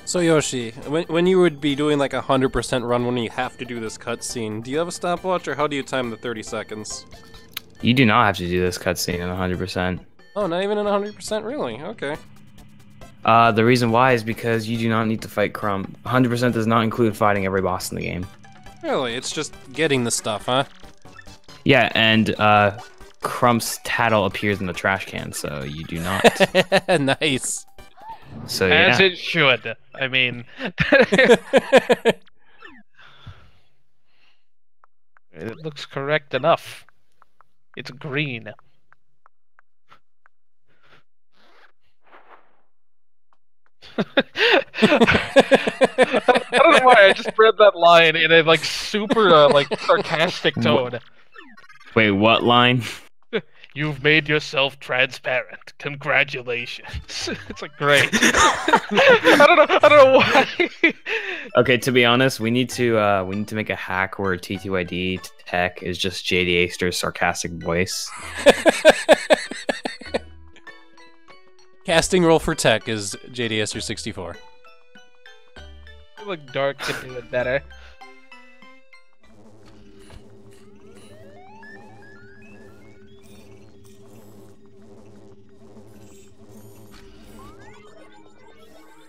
So Yoshi, when you would be doing like a 100% run when you have to do this cutscene, do you have a stopwatch or how do you time the 30 seconds? You do not have to do this cutscene in 100%. Oh, not even in 100%? Really? Okay. The reason why is because you do not need to fight Crumb. 100% does not include fighting every boss in the game. Really? It's just getting the stuff, huh? Yeah, and Crumb's tattle appears in the trash can, so you do not. Nice. So As yeah. it should. I mean... It looks correct enough. It's green. I don't know why I just read that line in a like super like sarcastic tone. Wait, what line? You've made yourself transparent. Congratulations. It's like great. I don't know why. Okay, to be honest, we need to make a hack where TTYD tech is just JD Aster's sarcastic voice. Casting roll for tech is JDS or 64. I feel like Dark could do it better.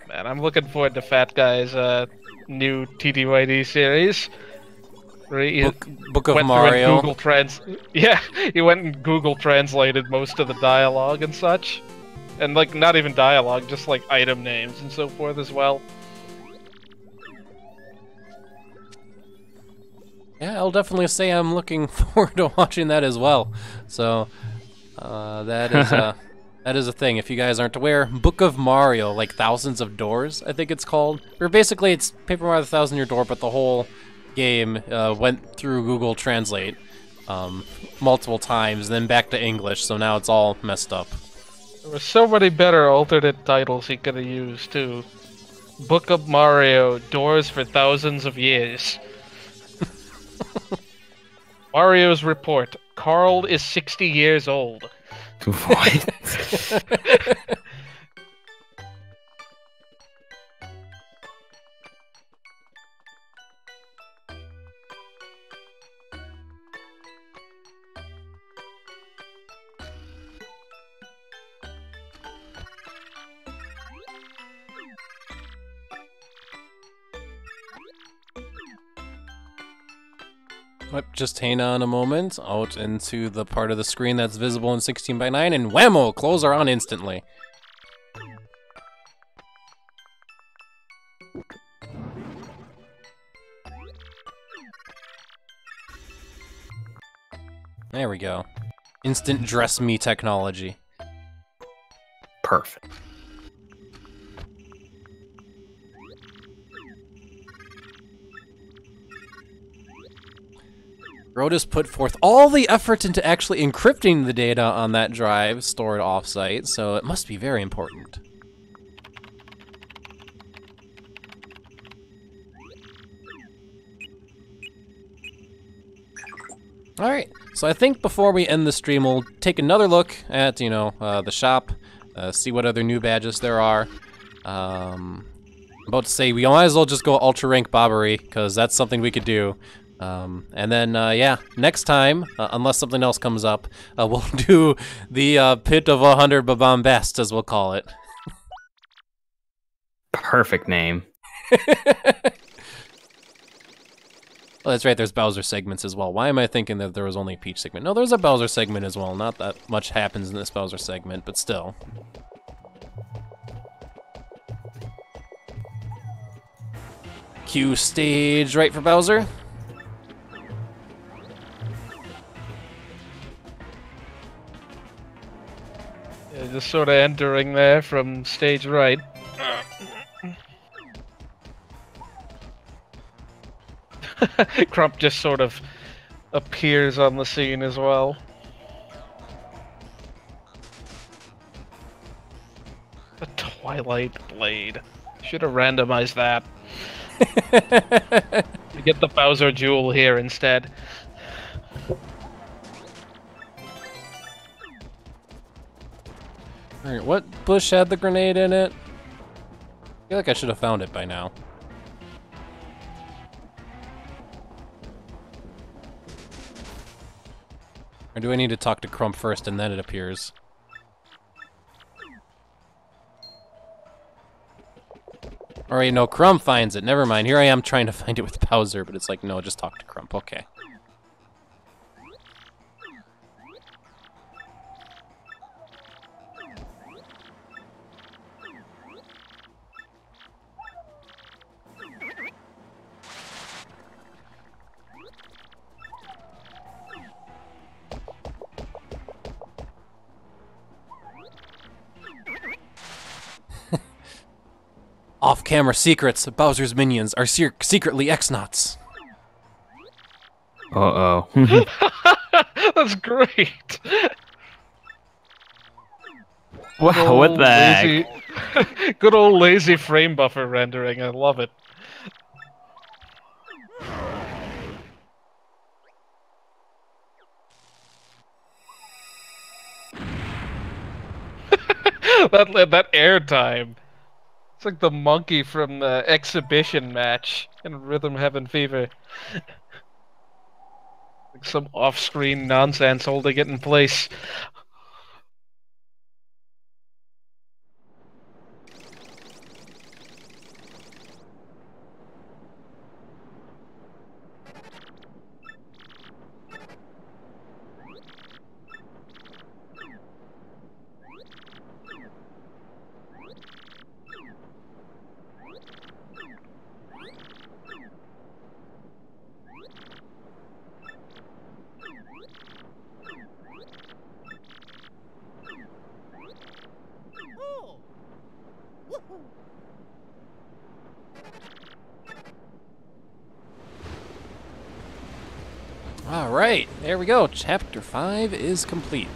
Man, I'm looking forward to Fat Guy's new TTYD series. Where he Book of went through and Mario. Yeah, he went and Google translated most of the dialogue and such. And like not even dialogue, just like item names and so forth as well. Yeah, I'll definitely say I'm looking forward to watching that as well. So, that is a thing. If you guys aren't aware, Book of Mario, like Thousands of Doors, I think it's called. Or basically, it's Paper Mario the Thousand Year Door, but the whole game went through Google Translate multiple times, then back to English. So now it's all messed up. There were so many better alternate titles he could have used too. Book of Mario, Doors for Thousands of Years. Mario's report. Carl is 60 years old. What? Just hang on a moment, out into the part of the screen that's visible in 16:9, and whammo, clothes are on instantly. There we go. Instant dress me technology. Perfect. Rodas put forth all the effort into actually encrypting the data on that drive stored offsite, so it must be very important. Alright, so I think before we end the stream, we'll take another look at, the shop, see what other new badges there are. I'm about to say, we might as well just go Ultra Rank Bobbery, because that's something we could do. And then, yeah, next time, unless something else comes up, we'll do the Pit of 100 Bombast, as we'll call it. Perfect name. Oh, that's right, there's Bowser segments as well. Why am I thinking that there was only a Peach segment? No, there's a Bowser segment as well. Not that much happens in this Bowser segment, but still. Cue stage right for Bowser. Yeah, just sort of entering there from stage right. Crump just sort of appears on the scene as well. The Twilight Blade. Should have randomized that. You get the Bowser Jewel here instead. Alright, what bush had the grenade in it? I feel like I should have found it by now. Or do I need to talk to Crump first and then it appears? Alright, no, Crump finds it. Never mind. Here I am trying to find it with Bowser, but it's like, no, just talk to Crump. Okay. Off-camera secrets. Bowser's minions are secretly X-Nauts. Uh-oh. That's great. Wow, what the heck? Good old lazy frame buffer rendering. I love it. that airtime. It's like the monkey from the exhibition match in Rhythm Heaven Fever. Like some off-screen nonsense holding it in place. Alright, there we go. Chapter 5 is complete.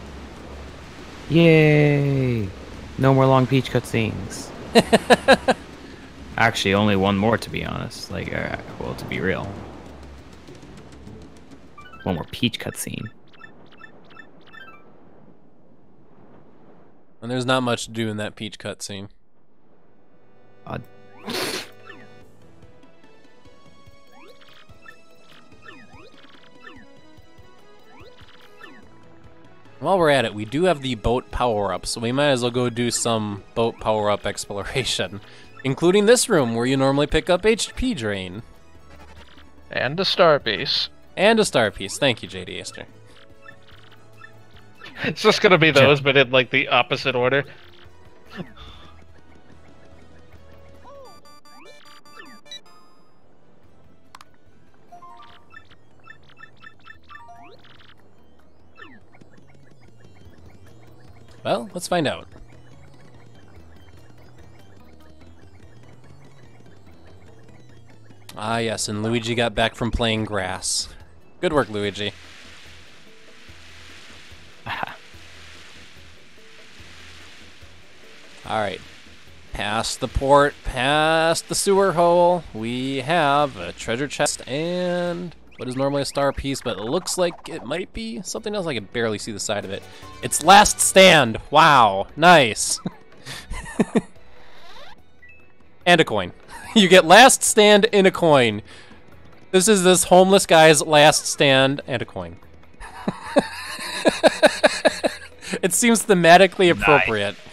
Yay! No more long Peach cutscenes. Actually, only one more, to be honest. Like, well, to be real. One more Peach cutscene. And there's not much to do in that Peach cutscene. While we're at it, we do have the boat power-up, so we might as well go do some boat power-up exploration. Including this room, where you normally pick up HP Drain. And a star piece. And a star piece. Thank you, JD Aster. It's just gonna be those, but in like the opposite order. Well, let's find out. Ah, yes, and Luigi got back from playing grass. Good work, Luigi. Alright. Past the port, past the sewer hole, we have a treasure chest and what is normally a star piece, but it looks like it might be something else. I can barely see the side of it. It's Last Stand. Wow, nice. And a coin. You get Last Stand and a coin. This is this homeless guy's last stand and a coin. It seems thematically appropriate. Nice.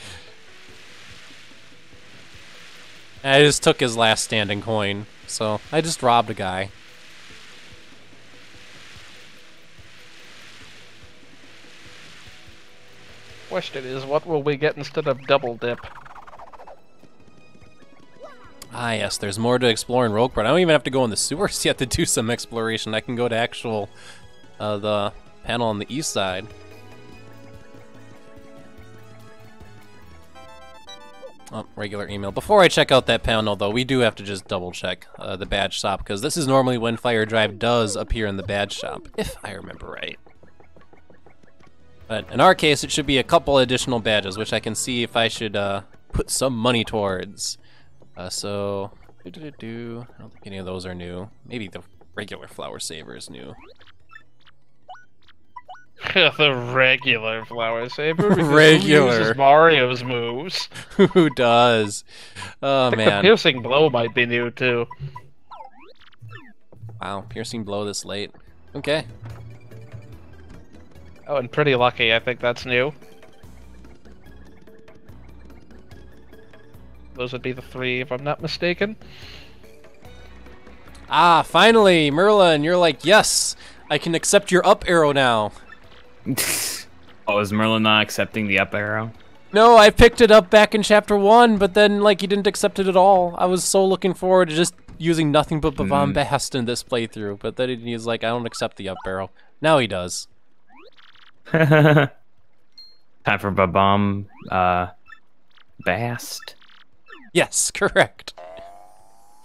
I just took his last standing coin, so I just robbed a guy. Question is, what will we get instead of double dip? Ah, yes, there's more to explore in Rogueport. I don't even have to go in the sewers yet to do some exploration. I can go to actual, the panel on the east side. Oh, regular email. Before I check out that panel, though, we do have to just double-check the badge shop, because this is normally when Fire Drive does appear in the badge shop, if I remember right. But in our case, it should be a couple additional badges, which I can see if I should put some money towards. So, I don't think any of those are new. Maybe the regular Flower Saver is new. The regular Flower Saver? Regular. Who uses Mario's moves? Who does? Oh, I think man. the Piercing Blow might be new, too. Wow, Piercing Blow this late. Okay. Oh, and Pretty Lucky, I think that's new. Those would be the three, if I'm not mistaken. Ah, finally, Merlin, you're like, yes, I can accept your up arrow now. Oh, is Merlin not accepting the up arrow? No, I picked it up back in Chapter 1, but then, like, he didn't accept it at all. I was so looking forward to just using nothing but Bombast in this playthrough, but then he's like, I don't accept the up arrow. Now he does. Time for Babam, Bast? Yes, correct.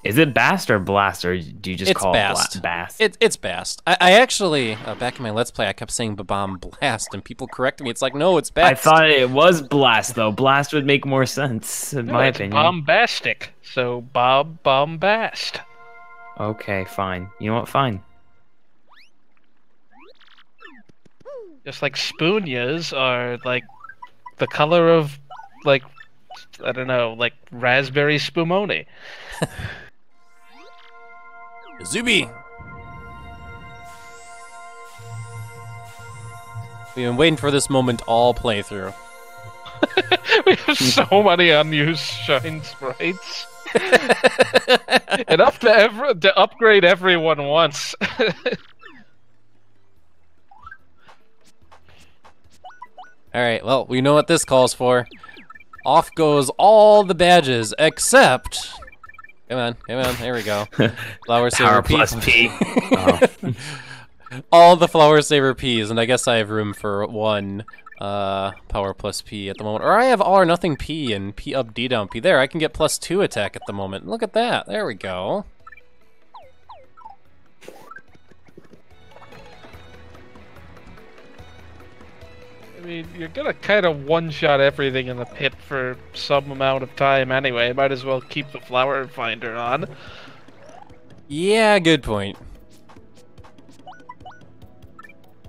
Is it Bast or Blast, or do you just It's call Bast. it Bast? It's Bast. I actually, back in my Let's Play, I kept saying Babam Blast, and people corrected me. It's like, no, it's Bast. I thought it was Blast, though. Blast would make more sense, in my it's opinion. Bombastic, so Bombast. Okay, fine. You know what? Fine. Just like Spoonias are, like, the color of, like, I don't know, like raspberry spumoni. Zuby! We've been waiting for this moment all playthrough. We have so many unused shine sprites. Enough to upgrade everyone once. Alright, well, we know what this calls for. Off goes all the badges, except... Come on, there we go. Flower Saver Power P. plus P. Oh. All the Flower Saver Ps, and I guess I have room for one Power plus P at the moment. Or I have all or nothing P and P up, D down, P. There, I can get +2 attack at the moment. Look at that, there we go. I mean, you're gonna kind of one-shot everything in the pit for some amount of time anyway. Might as well keep the flower finder on. Yeah, good point.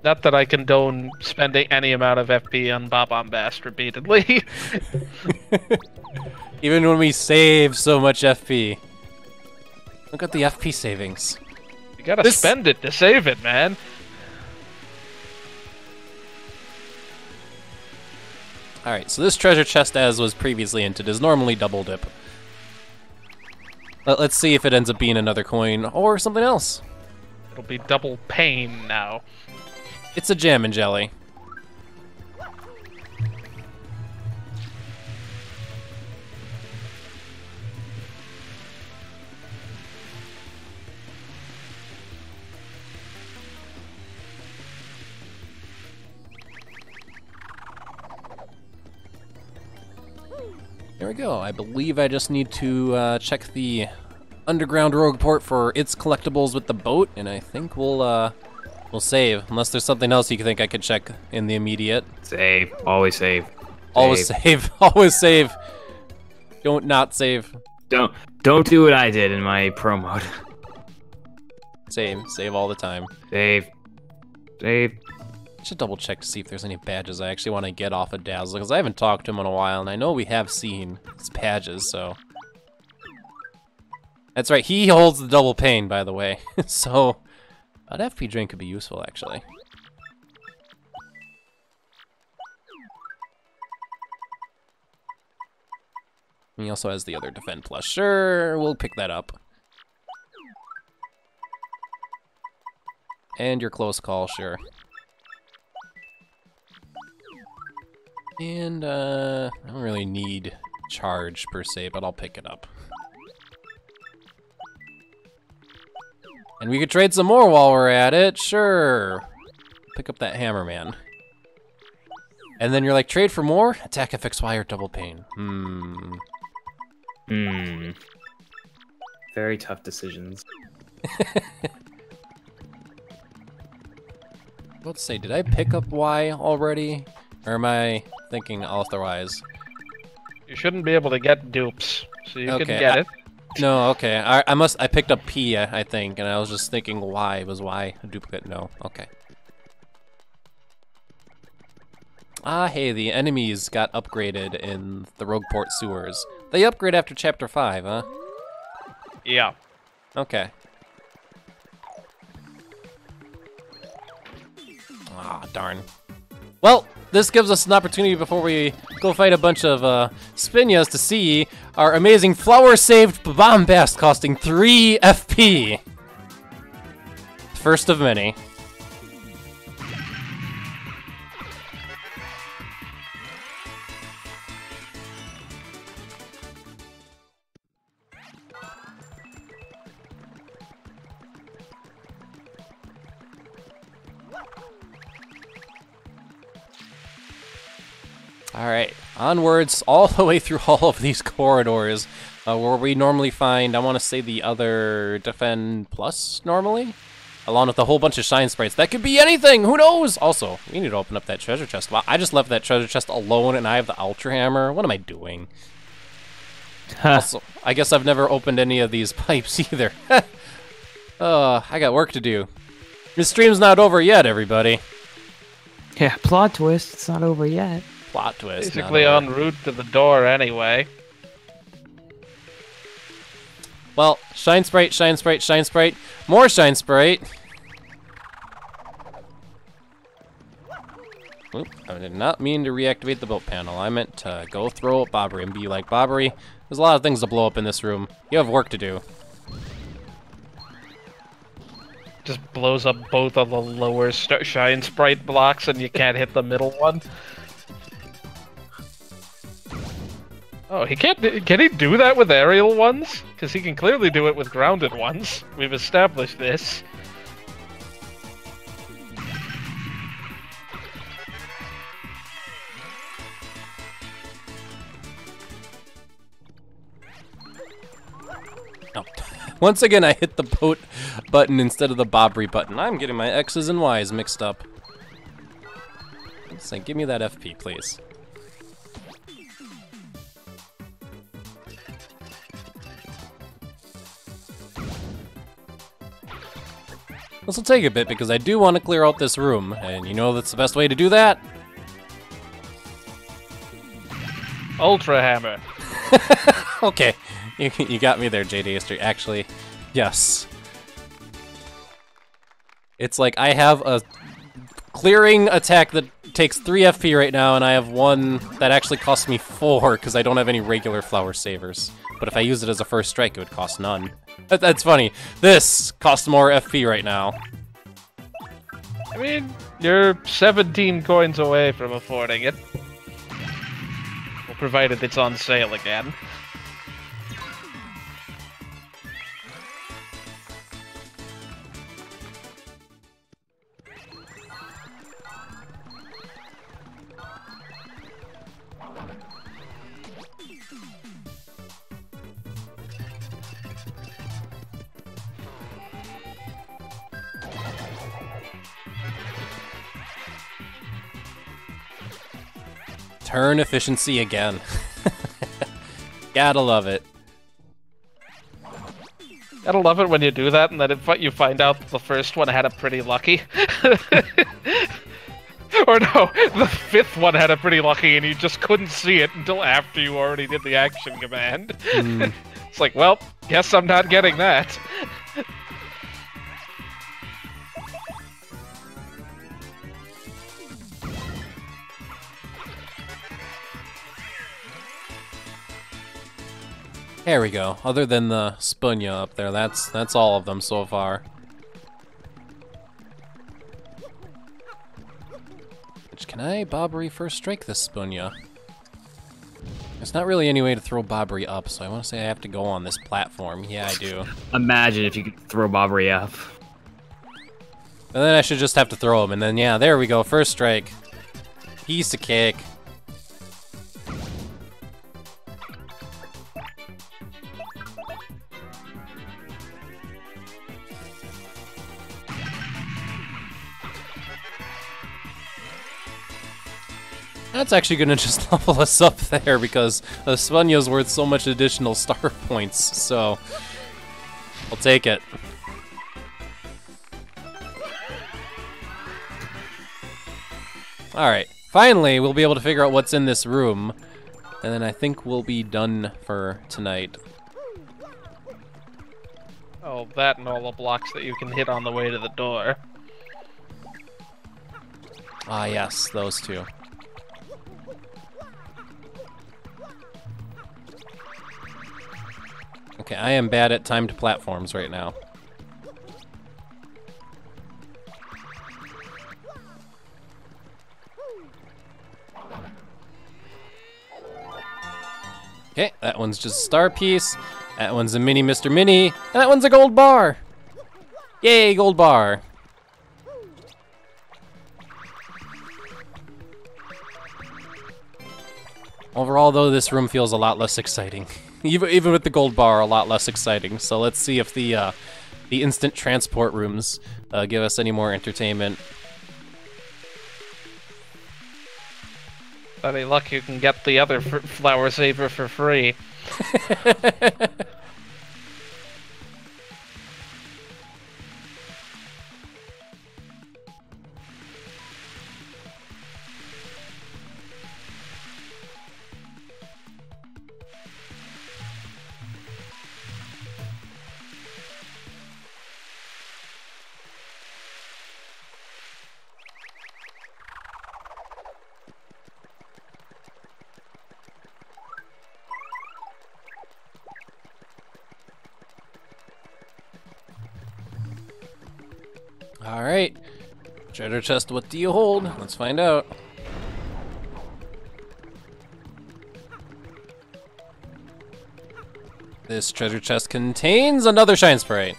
Not that I condone spending any amount of FP on Bombast repeatedly. Even when we save so much FP. Look at the FP savings. You gotta spend it to save it, man. Alright, so this treasure chest, as was previously hinted, is normally double dip. Let's see if it ends up being another coin or something else. It'll be double pain now. It's a jam and jelly. There we go. I believe I just need to check the underground rogue port for its collectibles with the boat, and I think we'll save. Unless there's something else you think I could check in the immediate. Save. Always save. Always save. Always save. Don't not save. Don't do what I did in my pro mode. Save. Save all the time. Save. Save. I should double check to see if there's any badges I actually want to get off of Dazzle, because I haven't talked to him in a while, and I know we have seen his badges, so... That's right, he holds the double pain, by the way. So, an FP drink could be useful, actually. He also has the other Defend Plus. Sure, we'll pick that up. And your Close Call, sure. And, I don't really need Charge, per se, but I'll pick it up. And we could trade some more while we're at it, sure. Pick up that Hammer Man. And then you're like, trade for more? Attack FXY or Double Pain. Very tough decisions. Let's say, did I pick up Y already? Or am I thinking otherwise? You shouldn't be able to get dupes, so you Okay, can get it. No, okay. I picked up P, I think, and I was just thinking Y. Was Y a duplicate? No. Okay. Ah, hey, the enemies got upgraded in the Rogueport sewers. They upgrade after Chapter 5, huh? Yeah. Okay. Ah, darn. Well, this gives us an opportunity before we go fight a bunch of Spinyas to see our amazing flower-saved bombast costing 3 FP. First of many. Alright, onwards all the way through all of these corridors where we normally find, I want to say, the other Defend Plus normally, along with a whole bunch of Shine Sprites. That could be anything, who knows? Also, we need to open up that treasure chest. Wow, I just left that treasure chest alone and I have the Ultra Hammer. What am I doing? Also, I guess I've never opened any of these pipes either. I got work to do. This stream's not over yet, everybody. Yeah, plot twist. It's not over yet. Plot twist. Basically en route to the door anyway. Well, Shine Sprite, Shine Sprite, Shine Sprite. More Shine Sprite. Oop, I did not mean to reactivate the boat panel. I meant to go throw at Bobbery and be like, Bobbery, there's a lot of things to blow up in this room. You have work to do. Just blows up both of the lower Shine Sprite blocks and you can't hit the middle one. Oh, he can't. Can he do that with aerial ones? Because he can clearly do it with grounded ones. We've established this. Oh. Once again, I hit the boat button instead of the Bobbery button. I'm getting my X's and Y's mixed up. So give me that FP, please. This will take a bit because I do want to clear out this room, and you know that's the best way to do that? Ultra Hammer. Okay, you got me there, JD History. Actually, yes. It's like I have a clearing attack that takes 3 FP right now, and I have one that actually costs me 4 because I don't have any regular flower savers. But if I use it as a first strike, it would cost none. That's funny. This costs more FP right now. I mean, you're 17 coins away from affording it. Well, provided it's on sale again. Turn efficiency again. Gotta love it. Gotta love it when you do that and then you find out that the first one had a pretty lucky. Or no, the 5th one had a pretty lucky and you just couldn't see it until after you already did the action command. It's like, well, guess I'm not getting that. There we go. Other than the Spunya up there, that's all of them so far. Which, can I Bobbery first strike this Spunya? There's not really any way to throw Bobbery up, so I want to say I have to go on this platform. Yeah, I do. Imagine if you could throw Bobbery up. And then I should just have to throw him, and then yeah, there we go. First strike. Piece of cake. That's actually gonna just level us up there because the Spunya's worth so much additional star points, so I'll take it. Alright, finally we'll be able to figure out what's in this room, and then I think we'll be done for tonight. Oh, that and all the blocks that you can hit on the way to the door. Ah yes, those two. Okay, I am bad at timed platforms right now. Okay, that one's just a star piece. That one's a mini Mr. Mini. And that one's a gold bar. Yay, gold bar. Overall, though, this room feels a lot less exciting. Even with the gold bar, a lot less exciting. So let's see if the instant transport rooms give us any more entertainment. Any luck you can get the other flower saver for free. Alright. Treasure chest, what do you hold? Let's find out. This treasure chest contains another Shine Sprite.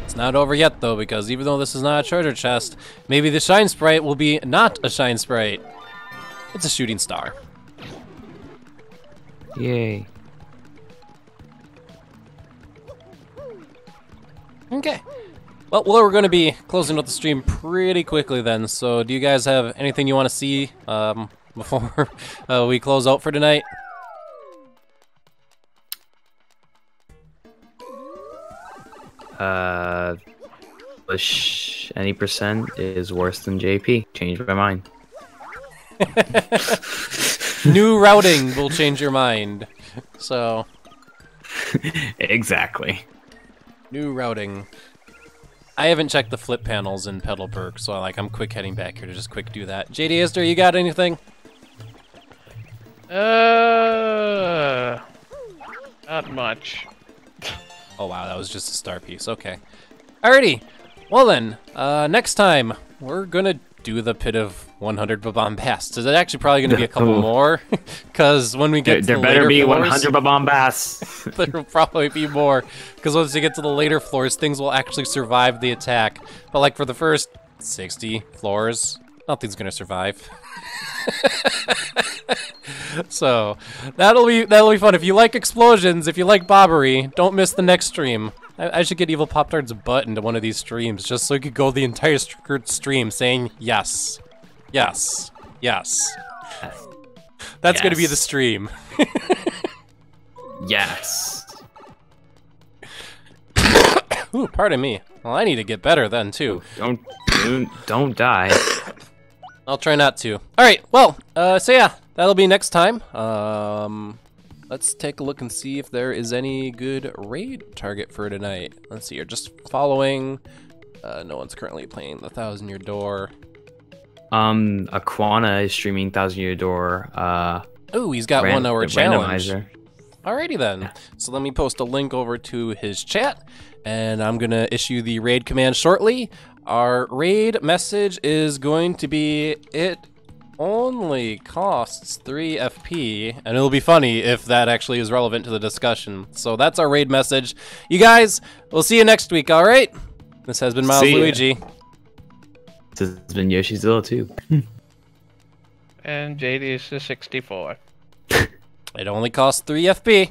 It's not over yet though, because even though this is not a treasure chest, maybe the Shine Sprite will be not a Shine Sprite. It's a shooting star. Yay. Okay. Well, we're going to be closing out the stream pretty quickly then, so do you guys have anything you want to see before we close out for tonight? Push any percent is worse than JP. Changed my mind. New routing will change your mind. So. Exactly. New routing. I haven't checked the flip panels in Pedal Perk, so I'm quick heading back here to just quick do that. JD Esther, you got anything? Not much. Oh wow, that was just a star piece. Okay. Alrighty. Well then, next time we're gonna do the Pit of 100 Babombasts. There's actually probably gonna be a couple more, because when we get to the later be floors, 100 Babombasts. there'll probably be more, because once you get to the later floors, things will actually survive the attack. But like for the first 60 floors, nothing's gonna survive. So that'll be fun. If you like explosions, if you like Bobbery, don't miss the next stream. I should get Evil Pop-Tart's butt into one of these streams just so he could go the entire stream saying yes, yes, yes. That's gonna be the stream. Yes. Ooh, pardon me. Well, I need to get better then too. Don't die. I'll try not to. All right. Well, so yeah, that'll be next time. Let's take a look and see if there is any good raid target for tonight. Let's see here. Just following. No one's currently playing the 1,000-Year Door. Aquana is streaming Thousand Year Door. Ooh, he's got 1 hour the challenge. randomizer. Alrighty then. So let me post a link over to his chat, and I'm gonna issue the raid command shortly. Our raid message is going to be, it only costs 3 FP, and it'll be funny if that actually is relevant to the discussion. So that's our raid message. You guys, we'll see you next week, alright? This has been Miles See ya. Luigi. This has been Yoshizilla too. And JD is the 64. It only costs 3 FP.